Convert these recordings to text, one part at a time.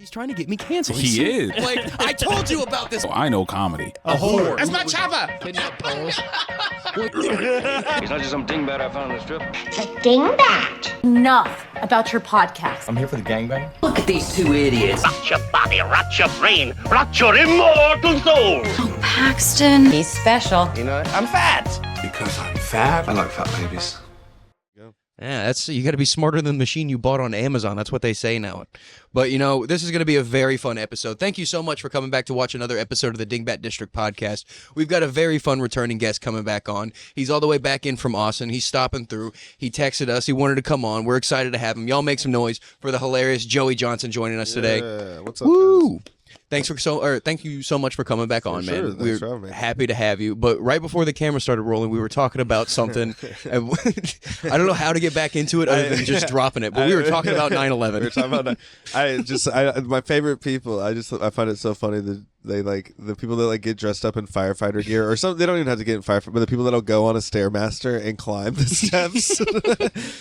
He's trying to get me canceled. He is. Like, I told you about this. Oh, I know comedy. A whore. That's my chopper. He's not just some dingbat I found on the strip. The Dingbat. Enough about your podcast. I'm here for the gangbang. Look at these two idiots. Rot your body, rot your brain, rot your immortal soul. Oh, Paxton. He's special. You know, I'm fat. Because I'm fat. I like fat babies. Yeah, that's you got to be smarter than the machine you bought on Amazon. That's what they say now. But, you know, this is going to be a very fun episode. Thank you so much for coming back to watch another episode of the Dingbat District podcast. We've got a very fun returning guest coming back on. He's all the way back in from Austin. He's stopping through. He texted us. He wanted to come on. We're excited to have him. Y'all make some noise for the hilarious Joey Johnson joining us today. What's up, Woo! guys? Thank you so much for coming back on, man. Sure, thanks for having me. Happy to have you. But right before the camera started rolling, we were talking about something. And I don't know how to get back into it other than just dropping it. But we were talking about 9/11. We were talking about my favorite people. I find it so funny that they like the people that like get dressed up in firefighter gear or something. They don't even have to get in firefighter, but the people that'll go on a Stairmaster and climb the steps.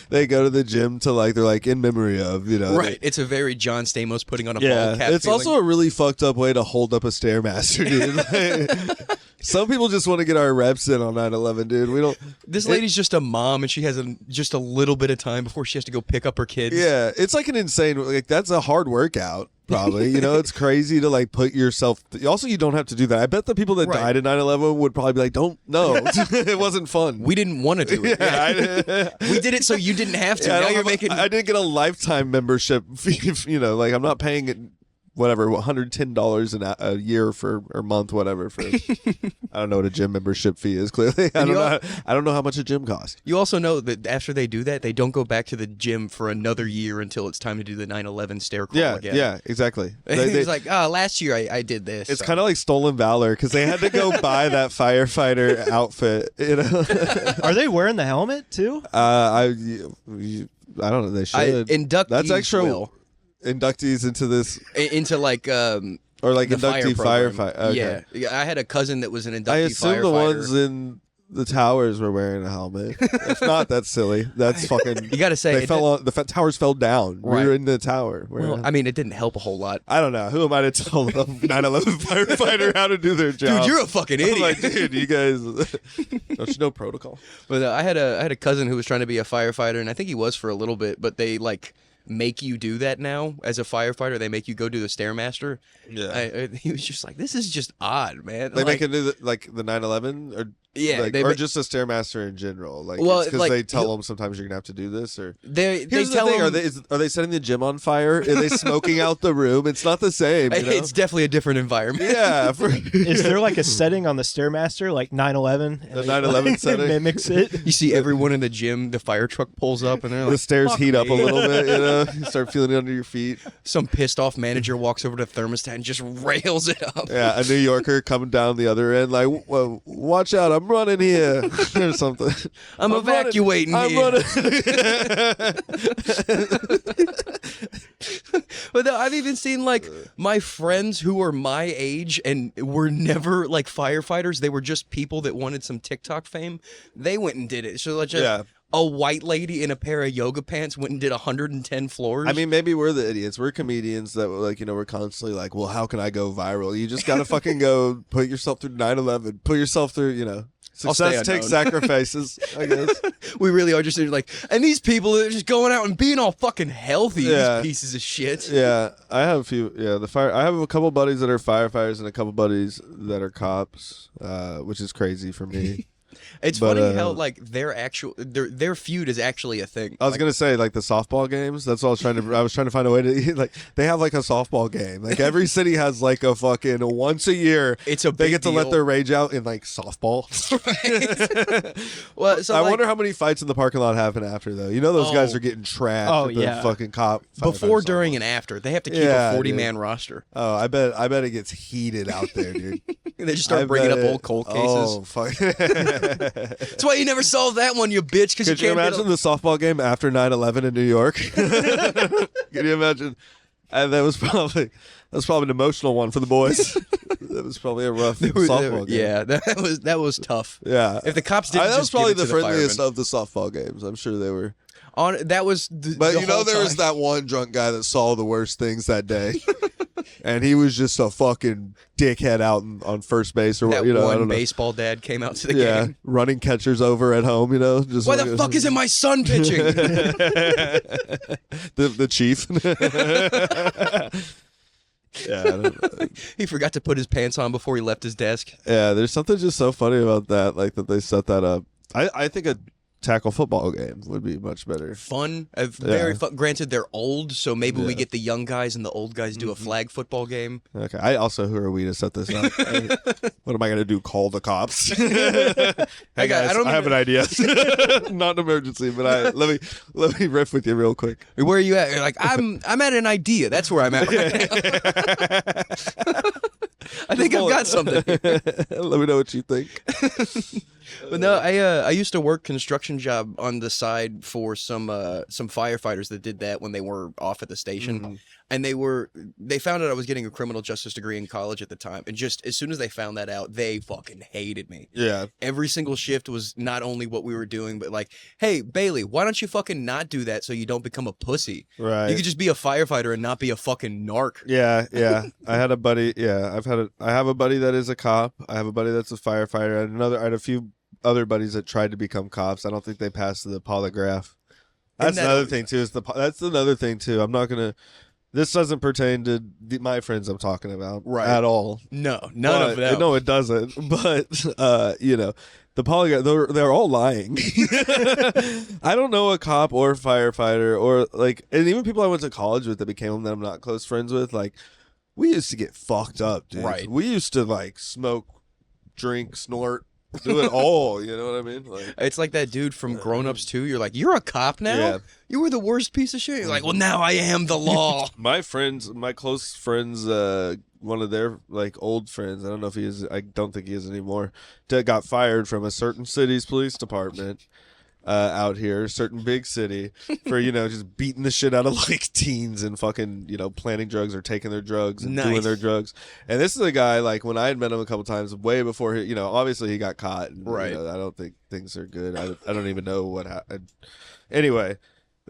They go to the gym to like they're like in memory of, you know. Right. It's a very John Stamos putting on a ball cap. It's also a really fucked up way to hold up a Stairmaster, dude. Like, some people just want to get our reps in on 9/11, dude. We don't. This lady's just a mom, and she has just a little bit of time before she has to go pick up her kids. Yeah, it's like an insane. Like that's a hard workout. Probably, you know, it's crazy to like put yourself. Also, you don't have to do that. I bet the people that died in 9/11 would probably be like, "Don't no, it wasn't fun. We didn't want to do it. Yeah, we did it so you didn't have to. Yeah, now you're making. I didn't get a lifetime membership fee. You know, like I'm not paying it. Whatever, $110 a year or month, whatever. For I don't know what a gym membership fee is. Clearly, I don't know how much a gym costs. You also know that after they do that, they don't go back to the gym for another year until it's time to do the 9/11 stair crawl again. Yeah, exactly. He's like, last year I did this. It's kind of like stolen valor because they had to go buy that firefighter outfit. You know, are they wearing the helmet too? I don't know. They should. That's extra. Inductees into like or like the inductee firefighter. Okay. Yeah, I had a cousin that was an inductee. I assume firefighter. the ones in the towers were wearing a helmet. If not, that's silly. That's fucking. You got to say the towers fell down. Right. We were in the tower. Well, I mean, it didn't help a whole lot. I don't know. Who am I to tell a 9/11 firefighter how to do their job? Dude, you're a fucking idiot. I'm like, dude, you guys don't you know protocol? But I had a cousin who was trying to be a firefighter, and I think he was for a little bit. But they like make you do that now as a firefighter. They make you go do the Stairmaster. Yeah, he was just like, this is just odd, man. They make it do the 9/11 or. Yeah, or just a Stairmaster in general. Like, well, because they tell them sometimes you're gonna have to do this. Or they tell them, are they setting the gym on fire? Are they smoking out the room? It's not the same. You know? It's definitely a different environment. Yeah. Is there like a setting on the Stairmaster like 9/11? The 9/11 setting mimics it. You see everyone in the gym. The fire truck pulls up, and they're like, the stairs heat up a little bit. You know, you start feeling it under your feet. Some pissed off manager walks over to the thermostat and just rails it up. Yeah, a New Yorker coming down the other end, like, well, watch out, I'm running here. Or something. I'm evacuating here. I'm running. But I've even seen like my friends who are my age and were never like firefighters. They were just people that wanted some TikTok fame. They went and did it. So like a white lady in a pair of yoga pants went and did 110 floors. I mean, maybe we're the idiots. We're comedians that like, you know, we're constantly like, well, how can I go viral? You just gotta fucking go put yourself through 9/11. Put yourself through, you know. Success takes sacrifices, I guess. We really are just like, and these people are just going out and being all fucking healthy. Yeah. These pieces of shit. Yeah, I have a few. Yeah, I have a couple buddies that are firefighters and a couple buddies that are cops, which is crazy for me. It's funny how like their feud is actually a thing. I was gonna say like the softball games. That's what I was trying to find a way to like. They have like a softball game. Like every city has like a fucking once a year. They get to let their rage out in like softball. Right. Well, so I wonder how many fights in the parking lot happen after though. You know those guys are getting trashed. Oh at the fucking cop before, during, and after. They have to keep a 40-man roster. Oh, I bet it gets heated out there, dude. They just start bringing up old cold cases. Oh fuck. That's why you never solved that one, you bitch. Could you imagine the softball game after 9/11 in New York? Can you imagine? And that was probably an emotional one for the boys. That was probably a rough softball game. Yeah, that was tough. Yeah, if the cops didn't, that was probably the friendliest firemen. of the softball games. I'm sure they were. But you know, there was that one drunk guy that saw the worst things that day. and he was just a fucking dickhead out on first base or That what, I one don't know. baseball dad came out to the Yeah, game. running catchers over at home, just Why the fuck isn't my son pitching? the chief? Yeah, I don't know. He forgot to put his pants on before he left his desk. Yeah, there's something just so funny about that, like that they set that up. I think a tackle football game would be much better. Fun, very Yeah. fun. Granted, they're old, so maybe we Yeah. get the young guys and the old guys do a flag football game. Okay, who are we to set this up? What am I gonna do? Call the cops? Hey Hey, guys, guys, I don't I have an idea. Not an emergency, but let me riff with you real quick. Where are you at? You're like, I'm at an idea. That's where I'm at right now. I think I've got something. Let me know what you think. But no, I used to work construction job on the side for some firefighters that did that when they were off at the station, and they found out I was getting a criminal justice degree in college at the time, and just as soon as they found that out, they fucking hated me. Yeah. Every single shift was not only what we were doing, but like, hey Bailey, why don't you fucking not do that so you don't become a pussy? Right. You could just be a firefighter and not be a fucking narc. Yeah. I had a buddy. Yeah, I have a buddy that is a cop. I have a buddy that's a firefighter. I had a few other buddies that tried to become cops. I don't think they passed the polygraph. That's another thing too. That's another thing too. I'm not gonna. This doesn't pertain to my friends I'm talking about at all. No, none of them. No, it doesn't. But the polygraph, they're all lying. I don't know a cop or firefighter or and even people I went to college with that became them that I'm not close friends with. Like, we used to get fucked up, dude. Right. We used to smoke, drink, snort. Do it all, you know what I mean? It's like that dude from Grown Ups 2. You're like, you're a cop now? Yeah. You were the worst piece of shit. You're like, well, now I am the law. My close friends, one of their old friends, I don't know if he is, I don't think he is anymore, got fired from a certain city's police department out here, certain big city, for just beating the shit out of teens and fucking planting drugs or taking their drugs and doing their drugs. And this is a guy when I had met him a couple times way before he, obviously he got caught. And, Right. I don't think things are good. I don't even know what happened. Anyway.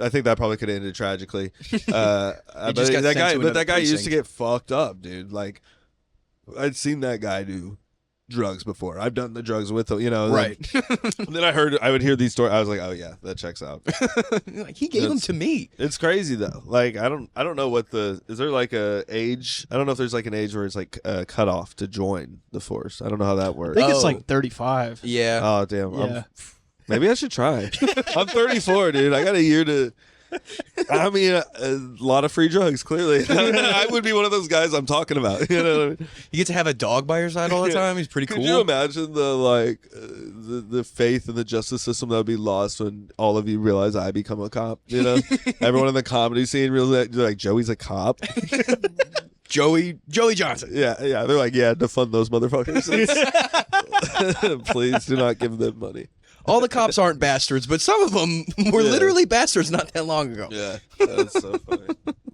I think that probably could have ended tragically. Just got sent to another That guy used to precinct. get fucked up, dude. I'd seen that guy do drugs before. I've done the drugs with him, Right. Then I would hear these stories. I was like, oh yeah, that checks out. Like, he gave them to me. It's crazy though. I don't know what is there a age? I don't know if there's an age where it's cut off to join the force. I don't know how that I works. think it's Oh. 35. Yeah. Oh damn. Yeah. Maybe I should try. I'm 34, dude. I got a year to. I mean, a lot of free drugs. Clearly, I would be one of those guys I'm talking about. You know what I mean? You get to have a dog by your side all the time. He's pretty cool. Could you imagine the faith in the justice system that would be lost when all of you realize I become a cop? Everyone in the comedy scene realizes that Joey's a cop. Joey Johnson. Yeah. They're like, yeah, defund those motherfuckers. Please do not give them money. All the cops aren't bastards, but some of them were literally bastards not that long ago. Yeah, that's so funny.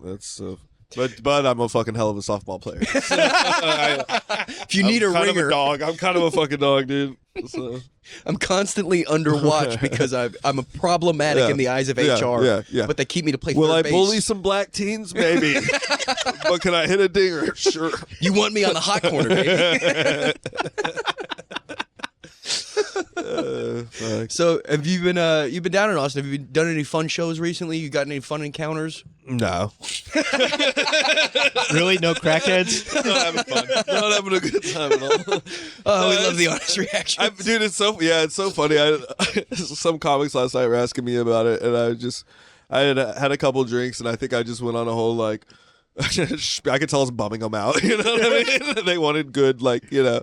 That's so. But I'm a fucking hell of a softball player. If you need I'm a kind ringer, of a dog. I'm kind of a fucking dog, dude. So. I'm constantly under watch because I'm a problematic Yeah. in the eyes of Yeah, HR. yeah. But they keep me to play Will third I base. bully some black teens? Maybe. But can I hit a dinger? Sure. You want me on the hot corner, baby. Fuck. So have you been down in Austin? Have you done any fun shows recently? You got any fun encounters? No. Really? No crackheads? Not having fun. Not having a good time at all. Oh, we love the honest reaction. Dude, it's so funny. Some comics last night were asking me about it, and I had a couple drinks, and I think I just went on a whole I could tell I was bumming them out. You know what I mean? They wanted good, yeah.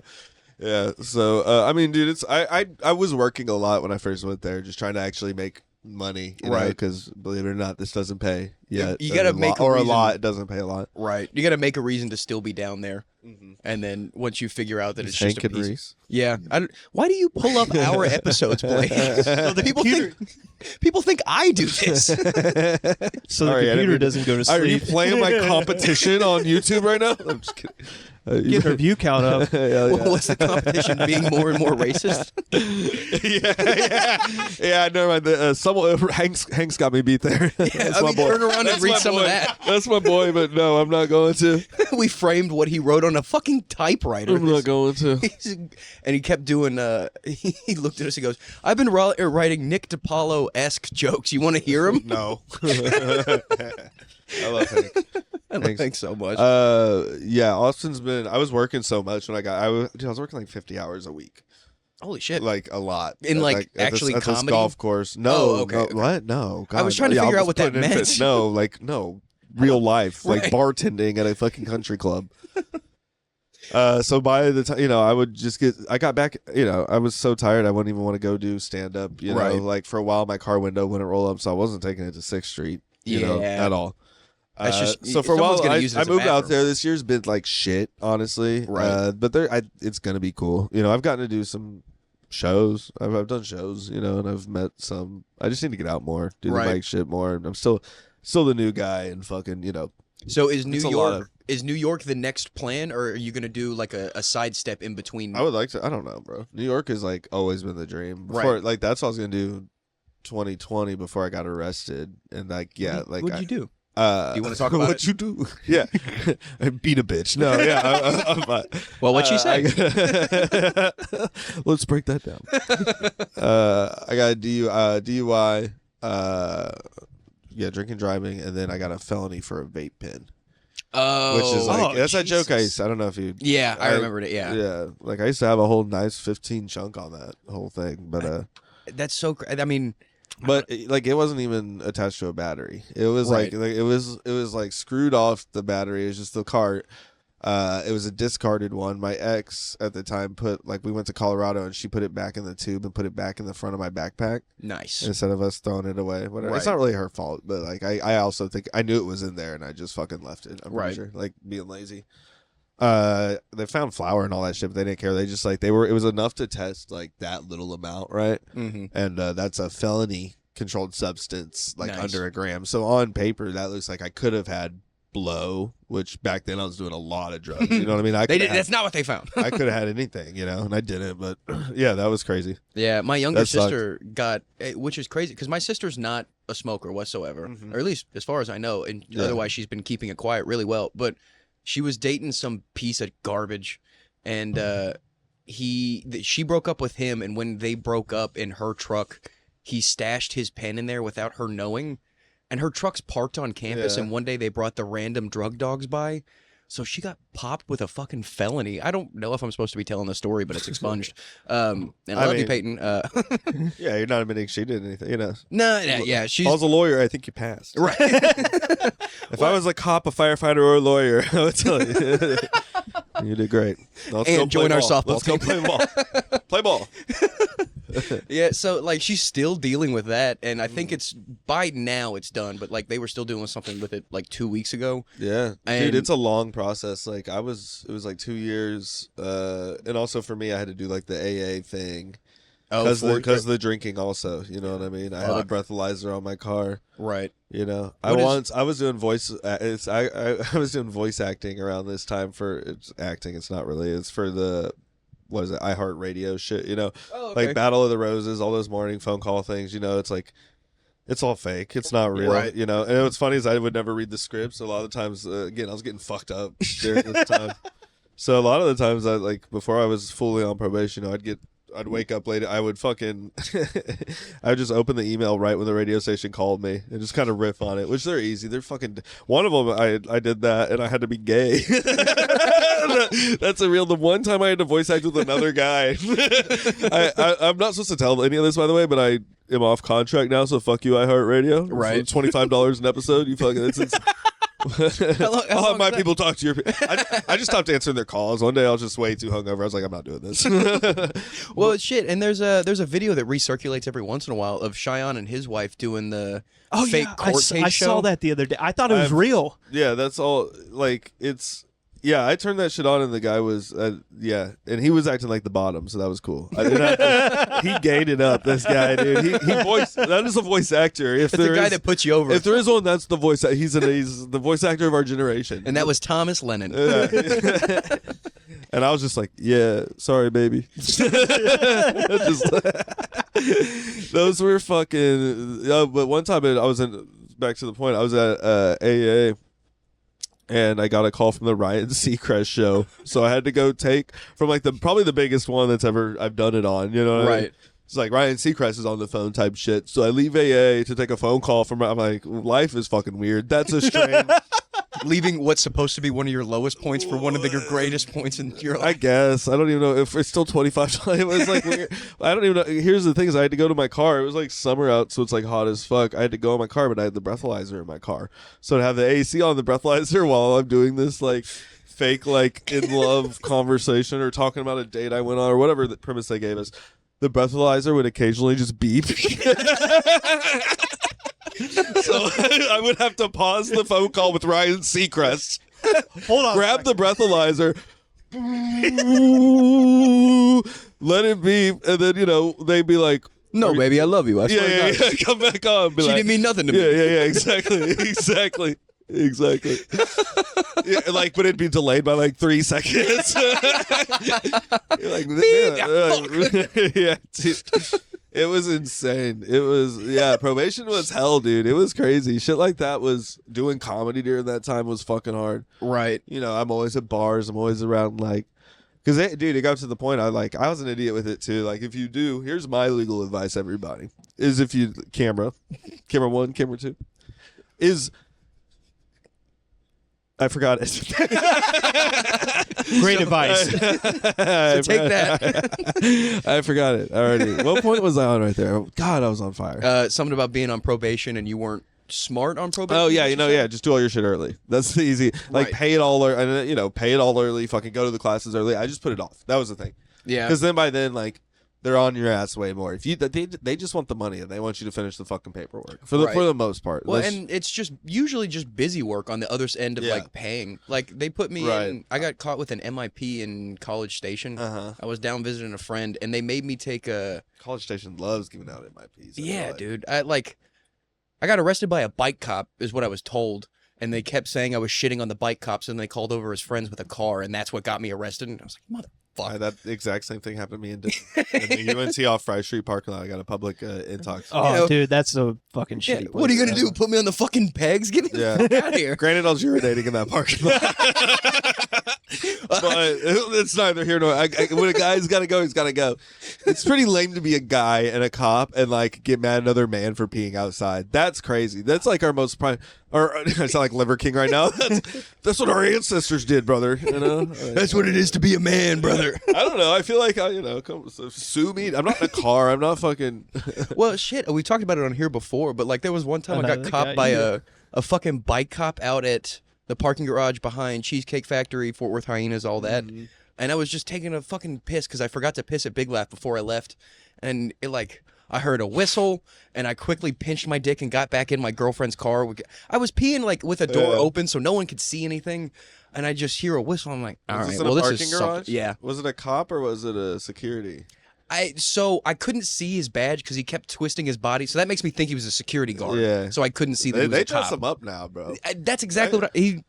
So I mean, dude, I was working a lot when I first went there, just trying to actually make money, Right. Because believe it or not, this doesn't pay yet. You gotta make a a reason- lot. It doesn't pay a lot. Right. You got to make a reason to still be down there. And then once you figure out that it's Hank just a and piece. Reese. Yeah. Why do you pull up our episodes, Blake? People think I do this. So Sorry, I the didn't computer mean- doesn't go to Are you sleep. playing my competition on YouTube right now? I'm just kidding. Getting her view count up. What's the competition? Being more and more racist? yeah. Never mind. Someone Hank's got me beat there. That's my boy. Turn around and read some boy. of that. That's my boy, but no, I'm not going to. We framed what he wrote on a fucking typewriter. I'm not going to. And he kept doing. He looked at us. He goes, "I've been writing Nick DiPaolo-esque jokes. You want to hear them?" No. I love Hank. I love Hank so much. Yeah, Austin's been. I was working so much when I was working like 50 hours a week. Holy shit! Like a lot. In like actually at this comedy golf course. No, Oh, okay, no, okay. what? No. God, I was trying to figure out what that putting in meant. fit- No, like no, real life, like Right. bartending at a fucking country club. So by the time I would just I got back. I was so tired I wouldn't even want to go do stand up. Right. Like for a while my car window wouldn't roll up, so I wasn't taking it to 6th Street. Yeah. At all. That's just- So for a while, someone's gonna use it I as a moved out bathroom. there. This year's been like shit, honestly. Right. But it's gonna be cool. I've gotten to do some shows. I've done shows. And I've met some. I just need to get out more, do Right. the mic shit more. I'm still the new guy, and fucking So is New It's a lot York is New York the next plan, or are you gonna do like a sidestep in between? I would like to. I don't know, bro. New York has like always been the dream. Right. Before, like that's what I was gonna do. 2020 before I got arrested, and like What'd you do? Do you wanna talk about what it? you do? Yeah, I beat a bitch. No, yeah. I'm fine. Well, what'd she say? Let's break that down. I got a DUI. Drinking, driving, and then I got a felony for a vape pen. Oh, Which is like that's that joke I Jesus. used. I don't know if you. Yeah, I remembered it. Yeah, Yeah, like I used to have a whole nice 15 chunk on that whole thing, but that's so. I mean, But like it wasn't even attached to a battery. It was Right. like it was like screwed off the battery. It was just the cart. It was a discarded one. My ex at the time we went to Colorado and she put it back in the tube and put it back in the front of my backpack nice. instead of us throwing it away. Whatever. It's Right. not really her fault, but like I also think I knew it was in there and I just fucking left it. I'm pretty Right. sure, like being lazy. They found flour and all that shit, but they didn't care. They just it was enough to test like that little amount, right? Mm-hmm. And that's a felony controlled substance, like Nice. under a gram. So on paper, that looks like I could have had blow, which back then I was doing a lot of drugs. You know what I mean? They did. That's not what they found. I could have had anything, and I didn't. But yeah, that was crazy. Yeah, my younger That sucked. sister got, which is crazy because my sister's not a smoker whatsoever, or at least as far as I know. And Yeah. otherwise, she's been keeping it quiet really well. But she was dating some piece of garbage, and she broke up with him. And when they broke up in her truck, he stashed his pen in there without her knowing. And her truck's parked on campus, Yeah. and one day they brought the random drug dogs by. So she got popped with a fucking felony. I don't know if I'm supposed to be telling the story, but it's expunged. And I love you, mean- Peyton. Yeah, you're not admitting she did anything. No, yeah, she's I was a lawyer. I think you passed. right. If I was a cop, a firefighter, or a lawyer, I would tell you. You did great. Let's And go play join our ball. softball Let's go team. play ball. Play ball. Yeah, so like she's still dealing with that, and I think it's by now it's done, but like they were still doing something with it like 2 weeks ago. Yeah, And- dude, it's a long process. Like it was like 2 years, and also for me, I had to do like the AA thing because the drinking also. You know what I mean? I had a Fuck. breathalyzer on my car. Right. I was doing voice. I was doing voice acting around this time for it's acting. It's not really. It's for the. What is it? iHeartRadio shit, Oh, okay. like Battle of the Roses, all those morning phone call things, it's like, it's all fake. It's not real, Right. And what's funny is I would never read the scripts. A lot of the times, again, I was getting fucked up during this time. So a lot of the times, before I was fully on probation, I'd wake up late. I would fucking, I would just open the email right when the radio station called me and just kind of riff on it, which they're easy. They're fucking, one of them, I did that and I had to be gay. That's the one time I had to voice act with another guy. I'm not supposed to tell any of this, by the way, but I am off contract now, so fuck you, iHeartRadio. Right. $25 an episode. You fucking, How long I'll have is my that? people talk to your I just stopped answering their calls. One day I was just way too hungover. I was like, I'm not doing this. Well, shit, and there's a video that recirculates every once in a while of Cheyenne and his wife doing the fake court case I show. saw that the other day. I thought it was real. Yeah, that's all. Like, it's Yeah, I turned that shit on, and the guy was, and he was acting like the bottom, so that was cool. I didn't have to, he gained it up. This guy, dude, he voiced. That is a voice actor. If That's the guy that puts you over. If there is one, that's the voice. He's the voice actor of our generation, and that was Thomas Lennon. And I was just like, yeah, sorry, baby. Those were fucking. But one time I was back to the point. I was at AA. And I got a call from the Ryan Seacrest show, so I had to go take from like probably the biggest one that's ever I've done it on. You know, what I mean? It's like Ryan Seacrest is on the phone type shit. So I leave AA to take a phone call from. I'm like, life is fucking weird. That's a strain. Leaving what's supposed to be one of your lowest points for one of your greatest points in your life. I guess. I don't even know if it's still 25. It was like weird. I don't even know. Here's the thing is I had to go to my car. It was like summer out, so it's like hot as fuck. I had to go in my car, but I had the breathalyzer in my car. So to have the AC on the breathalyzer while I'm doing this like fake like in love conversation or talking about a date I went on or whatever the premise they gave us, the breathalyzer would occasionally just beep. So I would have to pause the phone call with Ryan Seacrest. Hold on. Grab the breathalyzer. Let it beep. And then, they'd be like, no, baby, I love you. I swear to God. Come back on. Be she didn't mean nothing to me. Yeah, exactly. Yeah, but it'd be delayed by like 3 seconds. You're like, yeah, dude. It was insane. It was, probation was hell, dude. It was crazy. Shit like that was doing comedy during that time was fucking hard. Right. I'm always at bars. I'm always around because it got to the point I was an idiot with it too. Like if you do, here's my legal advice, everybody, is if you camera 1, camera 2, is I forgot it. Great advice. So take that. I forgot it already. What point was I on right there? God, I was on fire. Something about being on probation and you weren't smart on probation. Oh yeah, just do all your shit early. That's the easy. Like pay it all, pay it all early. Fucking go to the classes early. I just put it off. That was the thing. Yeah. Because then by then they're on your ass way more. If they just want the money and they want you to finish the fucking paperwork for the most part. Well, and it's just usually just busy work on the other end of paying. Like they put me in. I got caught with an MIP in College Station. I was down visiting a friend, and they made me take a. College Station loves giving out MIPs. Yeah, dude. I got arrested by a bike cop, is what I was told. And they kept saying I was shitting on the bike cops, and they called over his friends with a car, and that's what got me arrested. And I was like, motherfucker. That exact same thing happened to me in the UNC off Fry Street parking lot. I got a public intox. Oh, dude, that's a fucking shitty place. What are you going to do? Put me on the fucking pegs? Get me the fuck out of here. Granted, I was urinating in that parking lot. But it's neither here nor when a guy's got to go, he's got to go. It's pretty lame to be a guy and a cop and get mad at another man for peeing outside. That's crazy. That's like our most prime. Or I sound like Liver King right now. That's what our ancestors did, brother. That's what it is to be a man, brother. I don't know. I feel like come sue me. I'm not in a car. I'm not fucking. Well, shit. We talked about it on here before, but there was one time I got copped by a fucking bike cop out at the parking garage behind Cheesecake Factory, Fort Worth Hyenas, all that. Mm-hmm. And I was just taking a fucking piss because I forgot to piss at Big Laugh before I left, and I heard a whistle, and I quickly pinched my dick and got back in my girlfriend's car. I was peeing with a door open so no one could see anything, and I just hear a whistle. I'm like, all right, well, this is something. Yeah. Was it a cop or was it a security? So I couldn't see his badge because he kept twisting his body, so that makes me think he was a security guard. Yeah. So I couldn't see that he was they a cop. dress him up now, bro. That's exactly what he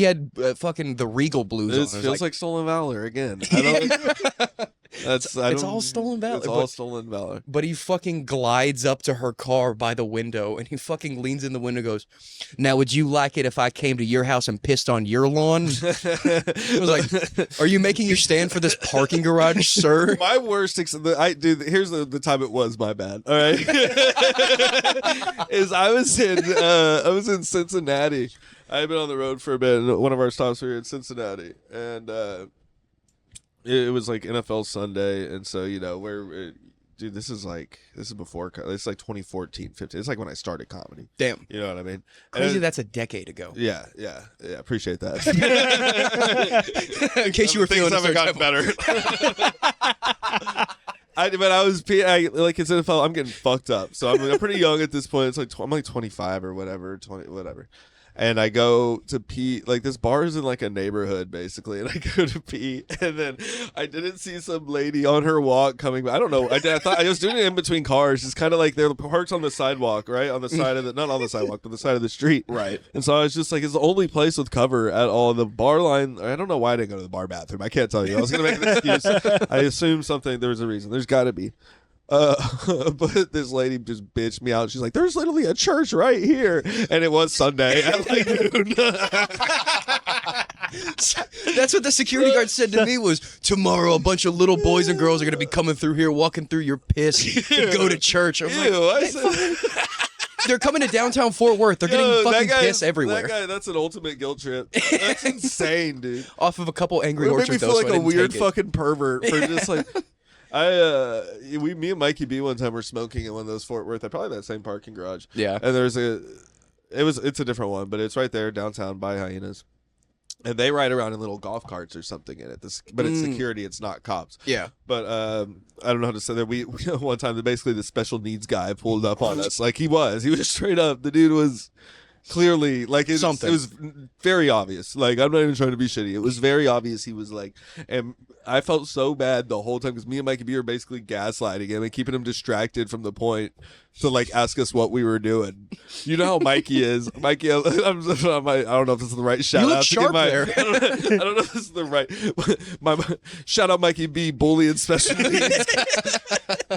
had fucking the Regal blues on. It feels like Stolen Valor again. It's all stolen valor. It's all stolen valor. But he fucking glides up to her car by the window, and he fucking leans in the window and goes, "Now, would you like it if I came to your house and pissed on your lawn?" I was like, "Are you making your stand for this parking garage, sir?" My worst, here's the time it was my bad. All right, is I was in Cincinnati. I had been on the road for a bit. And one of our stops were in Cincinnati, and it was NFL Sunday, and so dude, this is before. It's 2014, 15. It's when I started comedy. Damn, you know what I mean? Crazy. That's a decade ago. Yeah. Appreciate that. In case you were feeling haven't gotten better. But I was it's NFL. I'm getting fucked up, so I'm pretty young at this point. It's I'm 25 or whatever, 20 whatever. and I go to pee. Like, this bar is in like a neighborhood basically, and I go to pee, and then I didn't see some lady on her walk coming. I don't know. I thought I was doing it in between cars. It's kind of like they're parked on the sidewalk, right on the side of the not on the sidewalk, but the side of the street, Right. And so I was just like, it's the only place with cover at all. The bar line. I don't know why I didn't go to the bar bathroom. I can't tell you. I was gonna make an excuse. I assumed something. There was a reason. There's got to be. But this lady just bitched me out. She's like, "There's literally a church right here," and it was Sunday at like noon. That's what the security guard said to me was, tomorrow a bunch of little boys and girls are going to be coming through here, walking through your piss to go to church. I was Ew, like, I said, they're coming to downtown Fort Worth. They're getting fucking piss everywhere. That guy, that's an ultimate guilt trip. That's insane, dude. Off of a couple Angry It made Orchard, me though, feel so like I a didn't weird take it. fucking pervert for just like. Me and Mikey B one time were smoking in one of those Fort Worth, probably that same parking garage. Yeah. And it's a different one, but it's right there downtown by Hyenas. And they ride around in little golf carts or something in it. But it's security, it's not cops. Yeah. But I don't know how to say that. We one time, basically the special needs guy pulled up on us. Like he was straight up. The dude was clearly like it was very obvious. Like, I'm not even trying to be shitty. It was very obvious he was like, and I felt so bad the whole time because me and Mikey B were basically gaslighting him and keeping him distracted from the point to like ask us what we were doing. You know how Mikey is. Mikey, I don't know if this is the right shout You look out. sharp there. I don't know if this is the right. My shout out Mikey B, bully and special needs.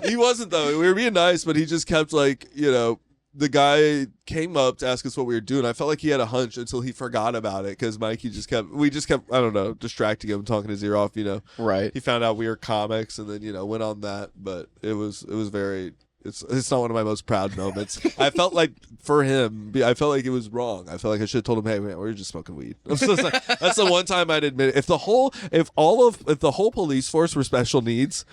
He wasn't though. We were being nice, but he just kept like, the guy came up to ask us what we were doing. I felt like he had a hunch until he forgot about it because Mikey we just kept, I don't know, distracting him, talking his ear off, Right. He found out we were comics and then, went on that. But it was very, it's not one of my most proud moments. I felt like for him, I felt like it was wrong. I felt like I should have told him, hey, man, we're just smoking weed. That's the one time I'd admit it. If the whole police force were special needs,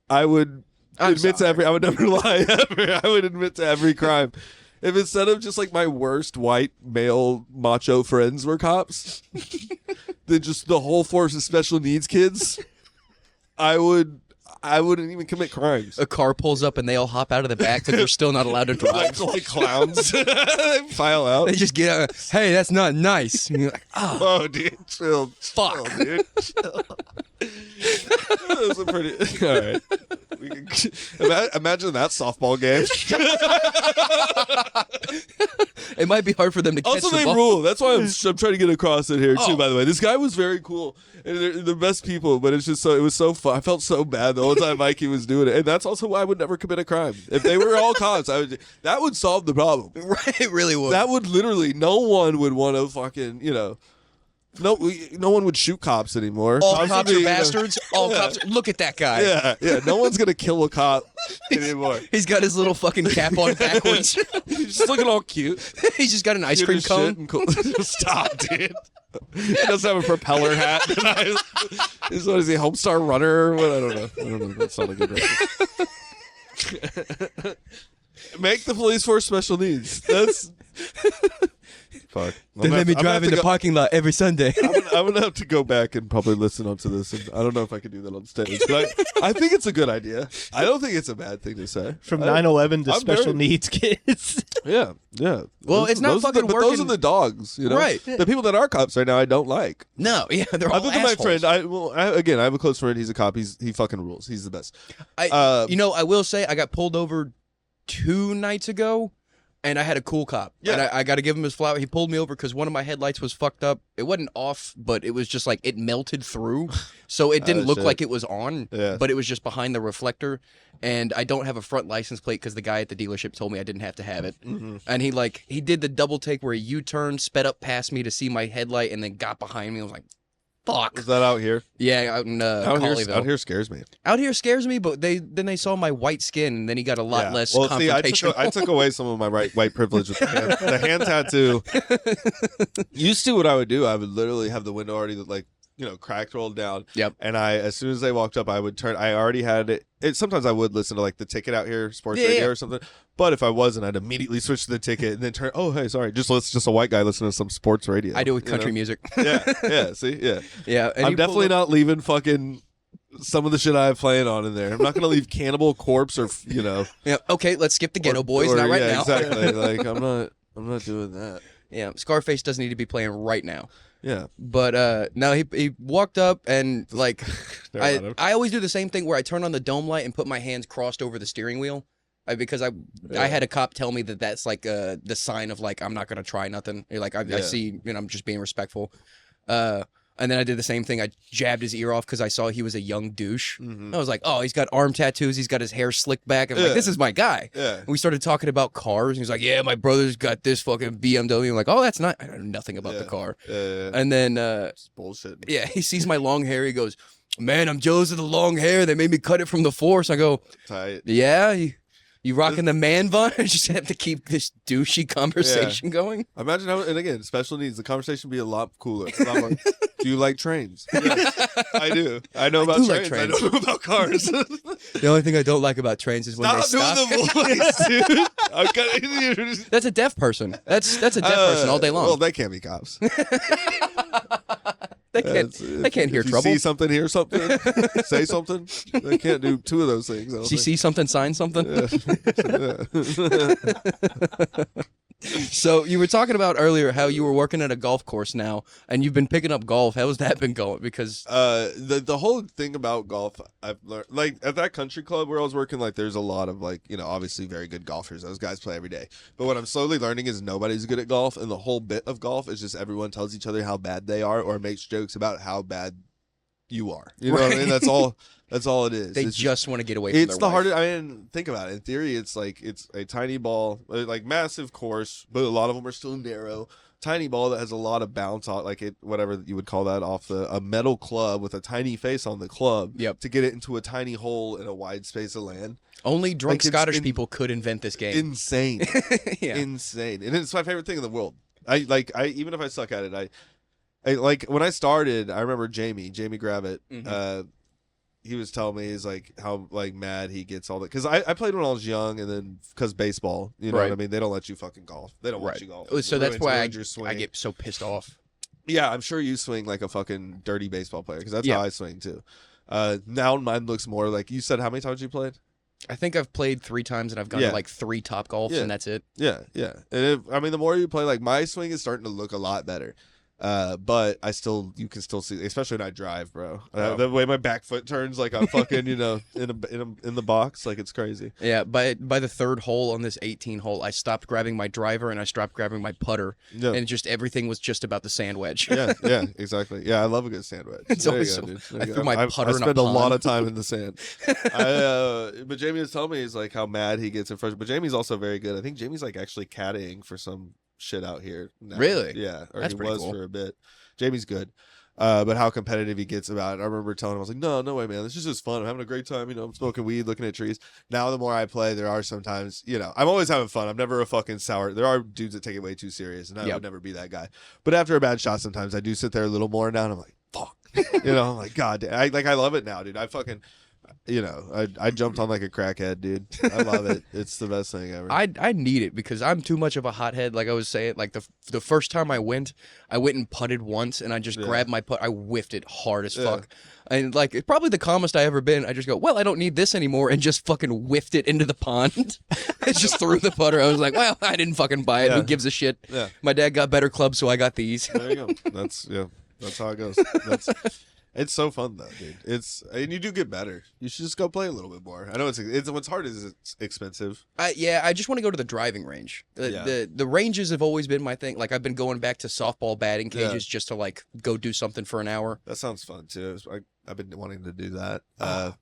I would admit to every. I would never lie ever. I would admit to every crime. If instead of just like my worst white male macho friends were cops, then just the whole force of special needs kids, I wouldn't even commit crimes. A car pulls up and they all hop out of the back because they're still not allowed to drive. like clowns, they file out. They just get out. Hey, that's not nice. And you're like, Oh, dude, chill. fuck. Chill, dude. Chill. That was a pretty. All right. Imagine that softball game. It might be hard for them to catch Also, the they ball. rule. That's why I'm trying to get across it here too. Oh. By the way, this guy was very cool and they're the best people. But it's just it was so fun. I felt so bad the whole time Mikey was doing it, and that's also why I would never commit a crime. If they were all cops, that would solve the problem. Right, it really would. That would literally no one would want to fucking no one would shoot cops anymore. All cops would are be, bastards. All cops. Look at that guy. Yeah. No one's gonna kill a cop anymore. He's got his little fucking cap on backwards. He's just looking all cute. He's just got an ice Cute cream as shit cone. and cool. Stop, dude. He doesn't have a propeller hat. What is he, Homestar Runner? What? I don't know. That's not a good reference. Make the police force special needs. That's fuck. They let me drive in the parking lot every Sunday. I'm gonna have to go back and probably listen onto this, and I don't know if I can do that on stage, but I think it's a good idea. I don't think it's a bad thing to say. From 9/11 to I'm special very- needs kids. Yeah. Well, it's not those are fucking but those working- are the dogs, Right. The people that are cops right now, I don't like. No, yeah, they're all Other than my assholes. friend, I have a close friend. He's a cop. He fucking rules. He's the best. I will say I got pulled over 2 nights ago, and I had a cool cop. Yeah. And I got to give him his flower. He pulled me over because one of my headlights was fucked up. It wasn't off, but it was just like it melted through, so it didn't look shit. like it was on. Yeah. But it was just behind the reflector, and I don't have a front license plate because the guy at the dealership told me I didn't have to have it. Mm-hmm. And he did the double take where he U-turned, sped up past me to see my headlight, and then got behind me. I was like, fuck. Is that out here? Yeah, out in Colleyville. Out here scares me. Out here scares me, but they saw my white skin, and then he got a lot less Well, see, confrontational. I took away some of my white privilege with the hand tattoo. Used to, what I would do, I would literally have the window already cracked, rolled down. Yep. And as soon as they walked up, I would turn. I already had it. Sometimes I would listen to like the ticket out here, sports radio or something. But if I wasn't, I'd immediately switch to the ticket and then turn. Oh, hey, sorry, just a white guy listening to some sports radio. I do with country music. Yeah. See, yeah. Yeah, and I'm you definitely pulled up- not leaving fucking some of the shit I have playing on in there. I'm not gonna leave Cannibal Corpse or Yeah, okay, let's skip the Ghetto Boys. Not right now. Exactly. Like I'm not doing that. Yeah, Scarface doesn't need to be playing right now. Yeah. But no, he walked up and like Stare at I him. I always do the same thing where I turn on the dome light and put my hands crossed over the steering wheel. Because I had a cop tell me that that's like the sign of like I'm not gonna try nothing. Like I see, I'm just being respectful. And then I did the same thing. I jabbed his ear off because I saw he was a young douche. I was like, oh, he's got arm tattoos. He's got his hair slicked back. I'm like, this is my guy. Yeah. And we started talking about cars. And he's like, yeah, my brother's got this fucking BMW. I'm like, oh, that's not. I know nothing about the car. And then, It's bullshit. yeah, he sees my long hair. He goes, man, I'm jealous of the long hair. They made me cut it from the force. I go, Tight. yeah, you rocking the man bun? I just have to keep this douchey conversation going. Imagine how, and again, special needs. The conversation would be a lot cooler. A lot more, do you like trains? Yes, I do. I know about do like trains. trains. I know about cars. The only thing I don't like about trains is when Stop they doing stop. the voice, dude. I'm kinda, That's a deaf person. That's a deaf person all day long. Well, they can't be cops. they can't hear if you trouble. see something, hear something, say something. They can't do two of those things. I don't If you see something, sign something. So you were talking about earlier how you were working at a golf course now, and you've been picking up golf. How's that been going? Because the whole thing about golf, I've learned, like at that country club where I was working, like there's a lot of like, obviously very good golfers. Those guys play every day. But what I'm slowly learning is nobody's good at golf, and the whole bit of golf is just everyone tells each other how bad they are or makes jokes about how bad you are. You know what I mean? That's all. That's all it is. they It's just want to get away from It's their the wife. hardest. I mean, think about it. In theory, it's like it's a tiny ball, like massive course, but a lot of them are still narrow. Tiny ball that has a lot of bounce on, like it, whatever you would call that, off a metal club with a tiny face on the club. Yep. To get it into a tiny hole in a wide space of land. Only drunk Like, it's Scottish people could invent this game. Insane. Yeah. Insane. And it's my favorite thing in the world. I even if I suck at it, I like when I started. I remember Jamie Gravitt. He was telling me, he's like how like mad he gets all that, because I played when I was young, and then because baseball, you know Right. what I mean, they don't let you fucking golf. They don't let you golf. So It that's ruins- why ruins your swing. I get so pissed off. Yeah, I'm sure you swing like a fucking dirty baseball player, because that's Yeah. how I swing too. Now mine looks more like, you said how many times you played? I think I've played 3 times and I've gone Yeah. to like 3 Top Golfs Yeah. and that's it. Yeah. And I mean, the more you play, like my swing is starting to look a lot better. But you can still see, especially when I drive, bro. The way my back foot turns, like I'm fucking, in the box, like it's crazy. Yeah, by the 3rd hole on this 18 hole, I stopped grabbing my driver and I stopped grabbing my putter, Yeah. and just everything was just about the sand wedge. Yeah, exactly. Yeah, I love a good sandwich. It's There you always go, so- dude. There I you threw go. my putter I in a spend a lot pond. of time in the sand. But Jamie was telling me, he's like how mad he gets in front. But Jamie's also very good. I think Jamie's like actually caddying for some shit out here now. Really? Yeah, or That's he pretty was cool. for a bit. Jamie's good. But how competitive he gets about it. I remember telling him, I was like, no way, man. This is just fun. I'm having a great time. I'm smoking weed, looking at trees. Now, the more I play, there are sometimes, I'm always having fun. I'm never a fucking sour. There are dudes that take it way too serious, and I would never be that guy. But after a bad shot, sometimes I do sit there a little more now, and I'm like, fuck. I'm like, God, I love it now, dude. I fucking, I jumped on like a crackhead, dude. I love it. It's the best thing ever. I need it because I'm too much of a hothead. Like I was saying, like the first time I went and putted once, and I just grabbed my putt. I whiffed it hard as fuck, and like it's probably the calmest I ever been. I just go, well, I don't need this anymore, and just fucking whiffed it into the pond. I just threw the putter. I was like, well, I didn't fucking buy it. Who gives a shit? Yeah. My dad got better clubs, so I got these. There you go. That's how it goes. It's so fun though, dude. And you do get better. You should just go play a little bit more. I know it's what's hard is it's expensive. I just want to go to the driving range. The ranges have always been my thing. Like I've been going back to softball batting cages just to like go do something for an hour. That sounds fun too. I've been wanting to do that.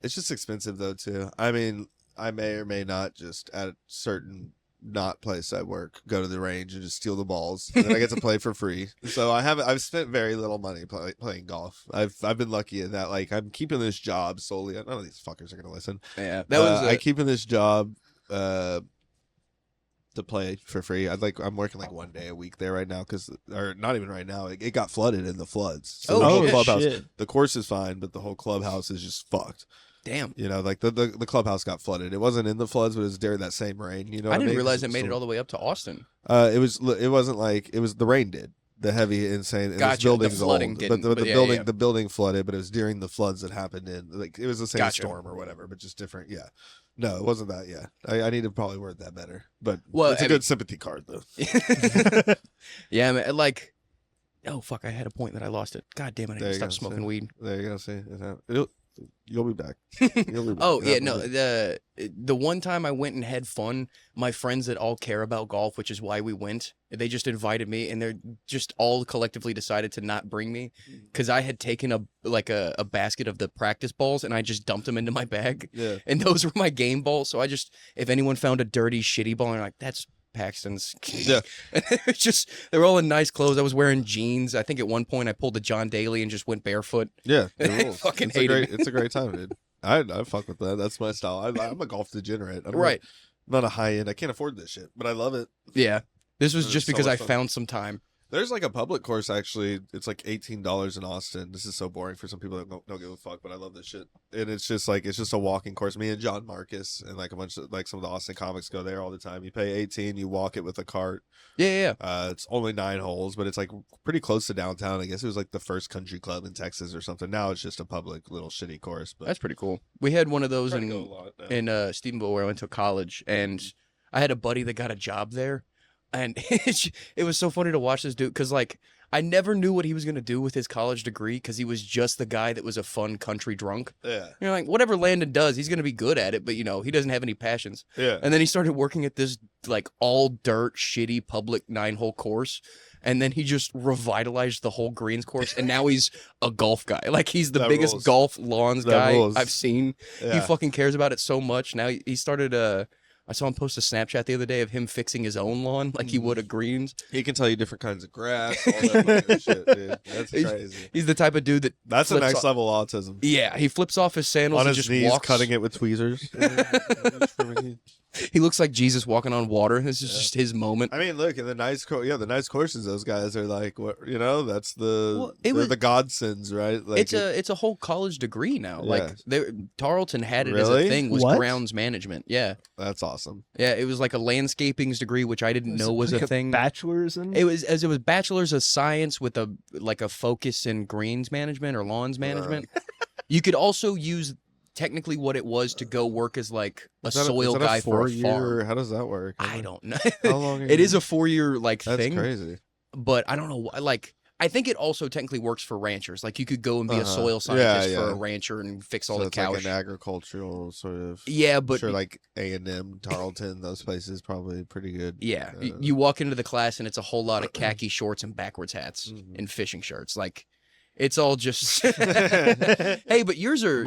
It's just expensive though too. I mean, I may or may not just at a certain not place I work go to the range and just steal the balls, and then I get to play for free. So I've spent very little money playing golf. I've been lucky in that, like, I'm keeping this job solely. None of these fuckers are gonna listen. Yeah, that was I keeping this job to play for free. I'm working like 1 day a week there right now, or not even right now. It got flooded in the floods. So the whole shit. clubhouse, Shit. the course is fine, but the whole clubhouse is just fucked. damn. Like the clubhouse got flooded. It wasn't in the floods, but it was during that same rain. I didn't realize it made it all the way up to Austin. It wasn't like it was. The rain did. the heavy insane. And Gotcha. this building's The flooding old, didn't, but the yeah, building yeah. the building flooded, but it was during the floods that happened in like it was the same Gotcha. storm or whatever, but just different. Yeah, no, it wasn't that. Yeah, I need to probably word that better, but Well, it's a I good mean- sympathy card though. Yeah, man. Like, oh fuck, I had a point that I lost it. God damn it, I There need to you stop go, smoking see? weed. There you go. See, you'll be back. You'll be back. Oh yeah, That no. will be- The one time I went and had fun, my friends that all care about golf, which is why we went, they just invited me, and they're just all collectively decided to not bring me because I had taken a basket of the practice balls and I just dumped them into my bag, Yeah. and those were my game balls. So I just, if anyone found a dirty shitty ball, and they're like, that's Paxton's. Yeah. And it's just, they were all in nice clothes. I was wearing jeans. I think at one point I pulled a John Daly and just went barefoot. Yeah, I it rules. fucking it's a hate great, it. It's a great time, dude. I fuck with that. That's my style. I'm a golf degenerate. I'm Right. Not a high end. I can't afford this shit, but I love it. Yeah. This was It's just so because I much fun. found some time. There's like a public course actually. It's like $18 in Austin. This is so boring for some people that don't give a fuck, but I love this shit. And it's just a walking course. Me and John Marcus and like a bunch of like some of the Austin comics go there all the time. You pay 18, you walk it with a cart. Yeah, yeah. It's only 9 holes, but it's like pretty close to downtown. I guess it was like the first country club in Texas or something. Now it's just a public little shitty course. But That's pretty cool. We had one of those try to go a lot now. in Stephenville where I went to college, and I had a buddy that got a job there, and it was so funny to watch this dude because like I never knew what he was gonna do with his college degree because he was just the guy that was a fun country drunk. Yeah. You're like, whatever Landon does, he's gonna be good at it, but he doesn't have any passions. Yeah. And then he started working at this like all dirt, shitty public 9-hole course. And then he just revitalized the whole greens course, and now he's a golf guy. Like he's the That biggest rules. golf lawns That guy rules. I've seen. He Yeah. fucking cares about it so much. Now he started I saw him post a Snapchat the other day of him fixing his own lawn like he would a greens. He can tell you different kinds of grass, all that fucking shit, dude. That's crazy. He's the type of dude that That's the flips next off- level autism. Yeah, he flips off his sandals On and his just knees, walks. cutting it with tweezers. He looks like Jesus walking on water. This is just his moment. I mean, look, and the nice courses. Those guys are like, what that's the Well, it they're was- the godsends, right? Like It's a whole college degree now. Yeah. Like Tarleton had it as Really? a thing, was What? grounds management. Yeah. that's awesome. Yeah, it was like a landscaping's degree, which I didn't know was Like a thing. Bachelor's in It was bachelor's of science with a focus in greens management or lawns management. You could also use technically what it was to go work as like a Is that soil is that guy for a 4-year, farm. How does that work? I don't know. How long? It is a 4-year like That's thing, crazy. but I don't know. Like I think it also technically works for ranchers. Like you could go and be a Uh-huh. soil Yeah, scientist for yeah. a rancher and fix all So the it's like cows. an agricultural sort of. Yeah, I'm but sure like A&M, Tarleton, those places probably pretty good. yeah, Uh, you walk into the class and it's a whole lot of khaki shorts and backwards hats Mhm. and fishing shirts. Like it's all just. Hey, but yours are.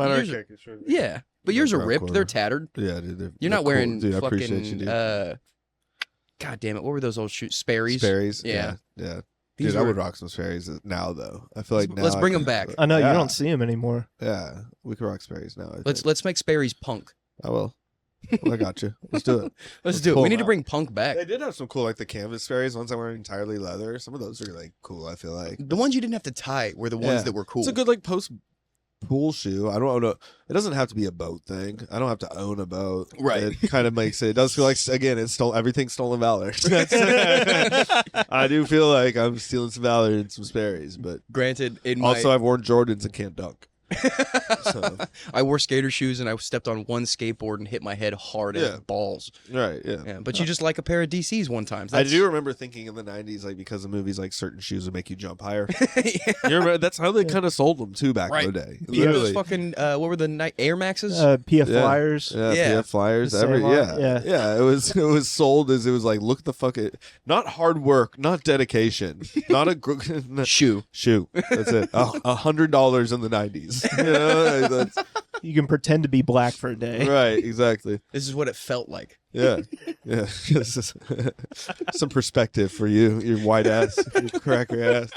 Yeah, but yours are Brown ripped. They're quarter. tattered. Yeah, dude. You're they're not cool. wearing Dude, I appreciate you, fucking. dude. God damn it! What were those old shoes? Sperry's. Sperry's. Yeah. Yeah. These Dude, I were- would rock some Sperry's now, though. I feel like now Let's I bring could- 'em back. I know Yeah. you don't see him anymore. Yeah, we could rock Sperry's now. I think. Let's make Sperry's punk. I will. Well, I got you. Let's do it. Let's do it. pull We need 'em to out. bring punk back. They did have some cool, like the canvas Sperry's. Ones that were entirely leather. Some of those are like cool. I feel like The ones you didn't have to tie were the ones Yeah. that were cool. It's a good like post pool shoe. I don't know. It doesn't have to be a boat thing. I don't have to own a boat. Right. It kind of makes it. It does feel like again, it's everything's stolen valor. I do feel like I'm stealing some valor and some Sperry's, but Granted, in my also I've worn Jordans and can't dunk. So, I wore skater shoes and I stepped on one skateboard and hit my head hard Yeah. as balls. right. Yeah. Yeah, but you just like a pair of DCs one time. I do remember thinking in the 90s, like because of movies, like certain shoes would make you jump higher. Yeah. You remember that's how they kind of sold them too back Right. in the day. Yeah, those Literally. fucking what were the Air Maxes? PF Yeah. Flyers. Yeah, Yeah. PF Flyers, The every Sandlot, yeah. It was sold as it was like look the fuck it, not hard work, not dedication, not a Shoe. shoe. That's it. $100 in the 90s. You know, that's, You can pretend to be black for a day. right, exactly. This is what it felt like. Yeah, yeah. Some perspective for you, your white ass, you cracker ass.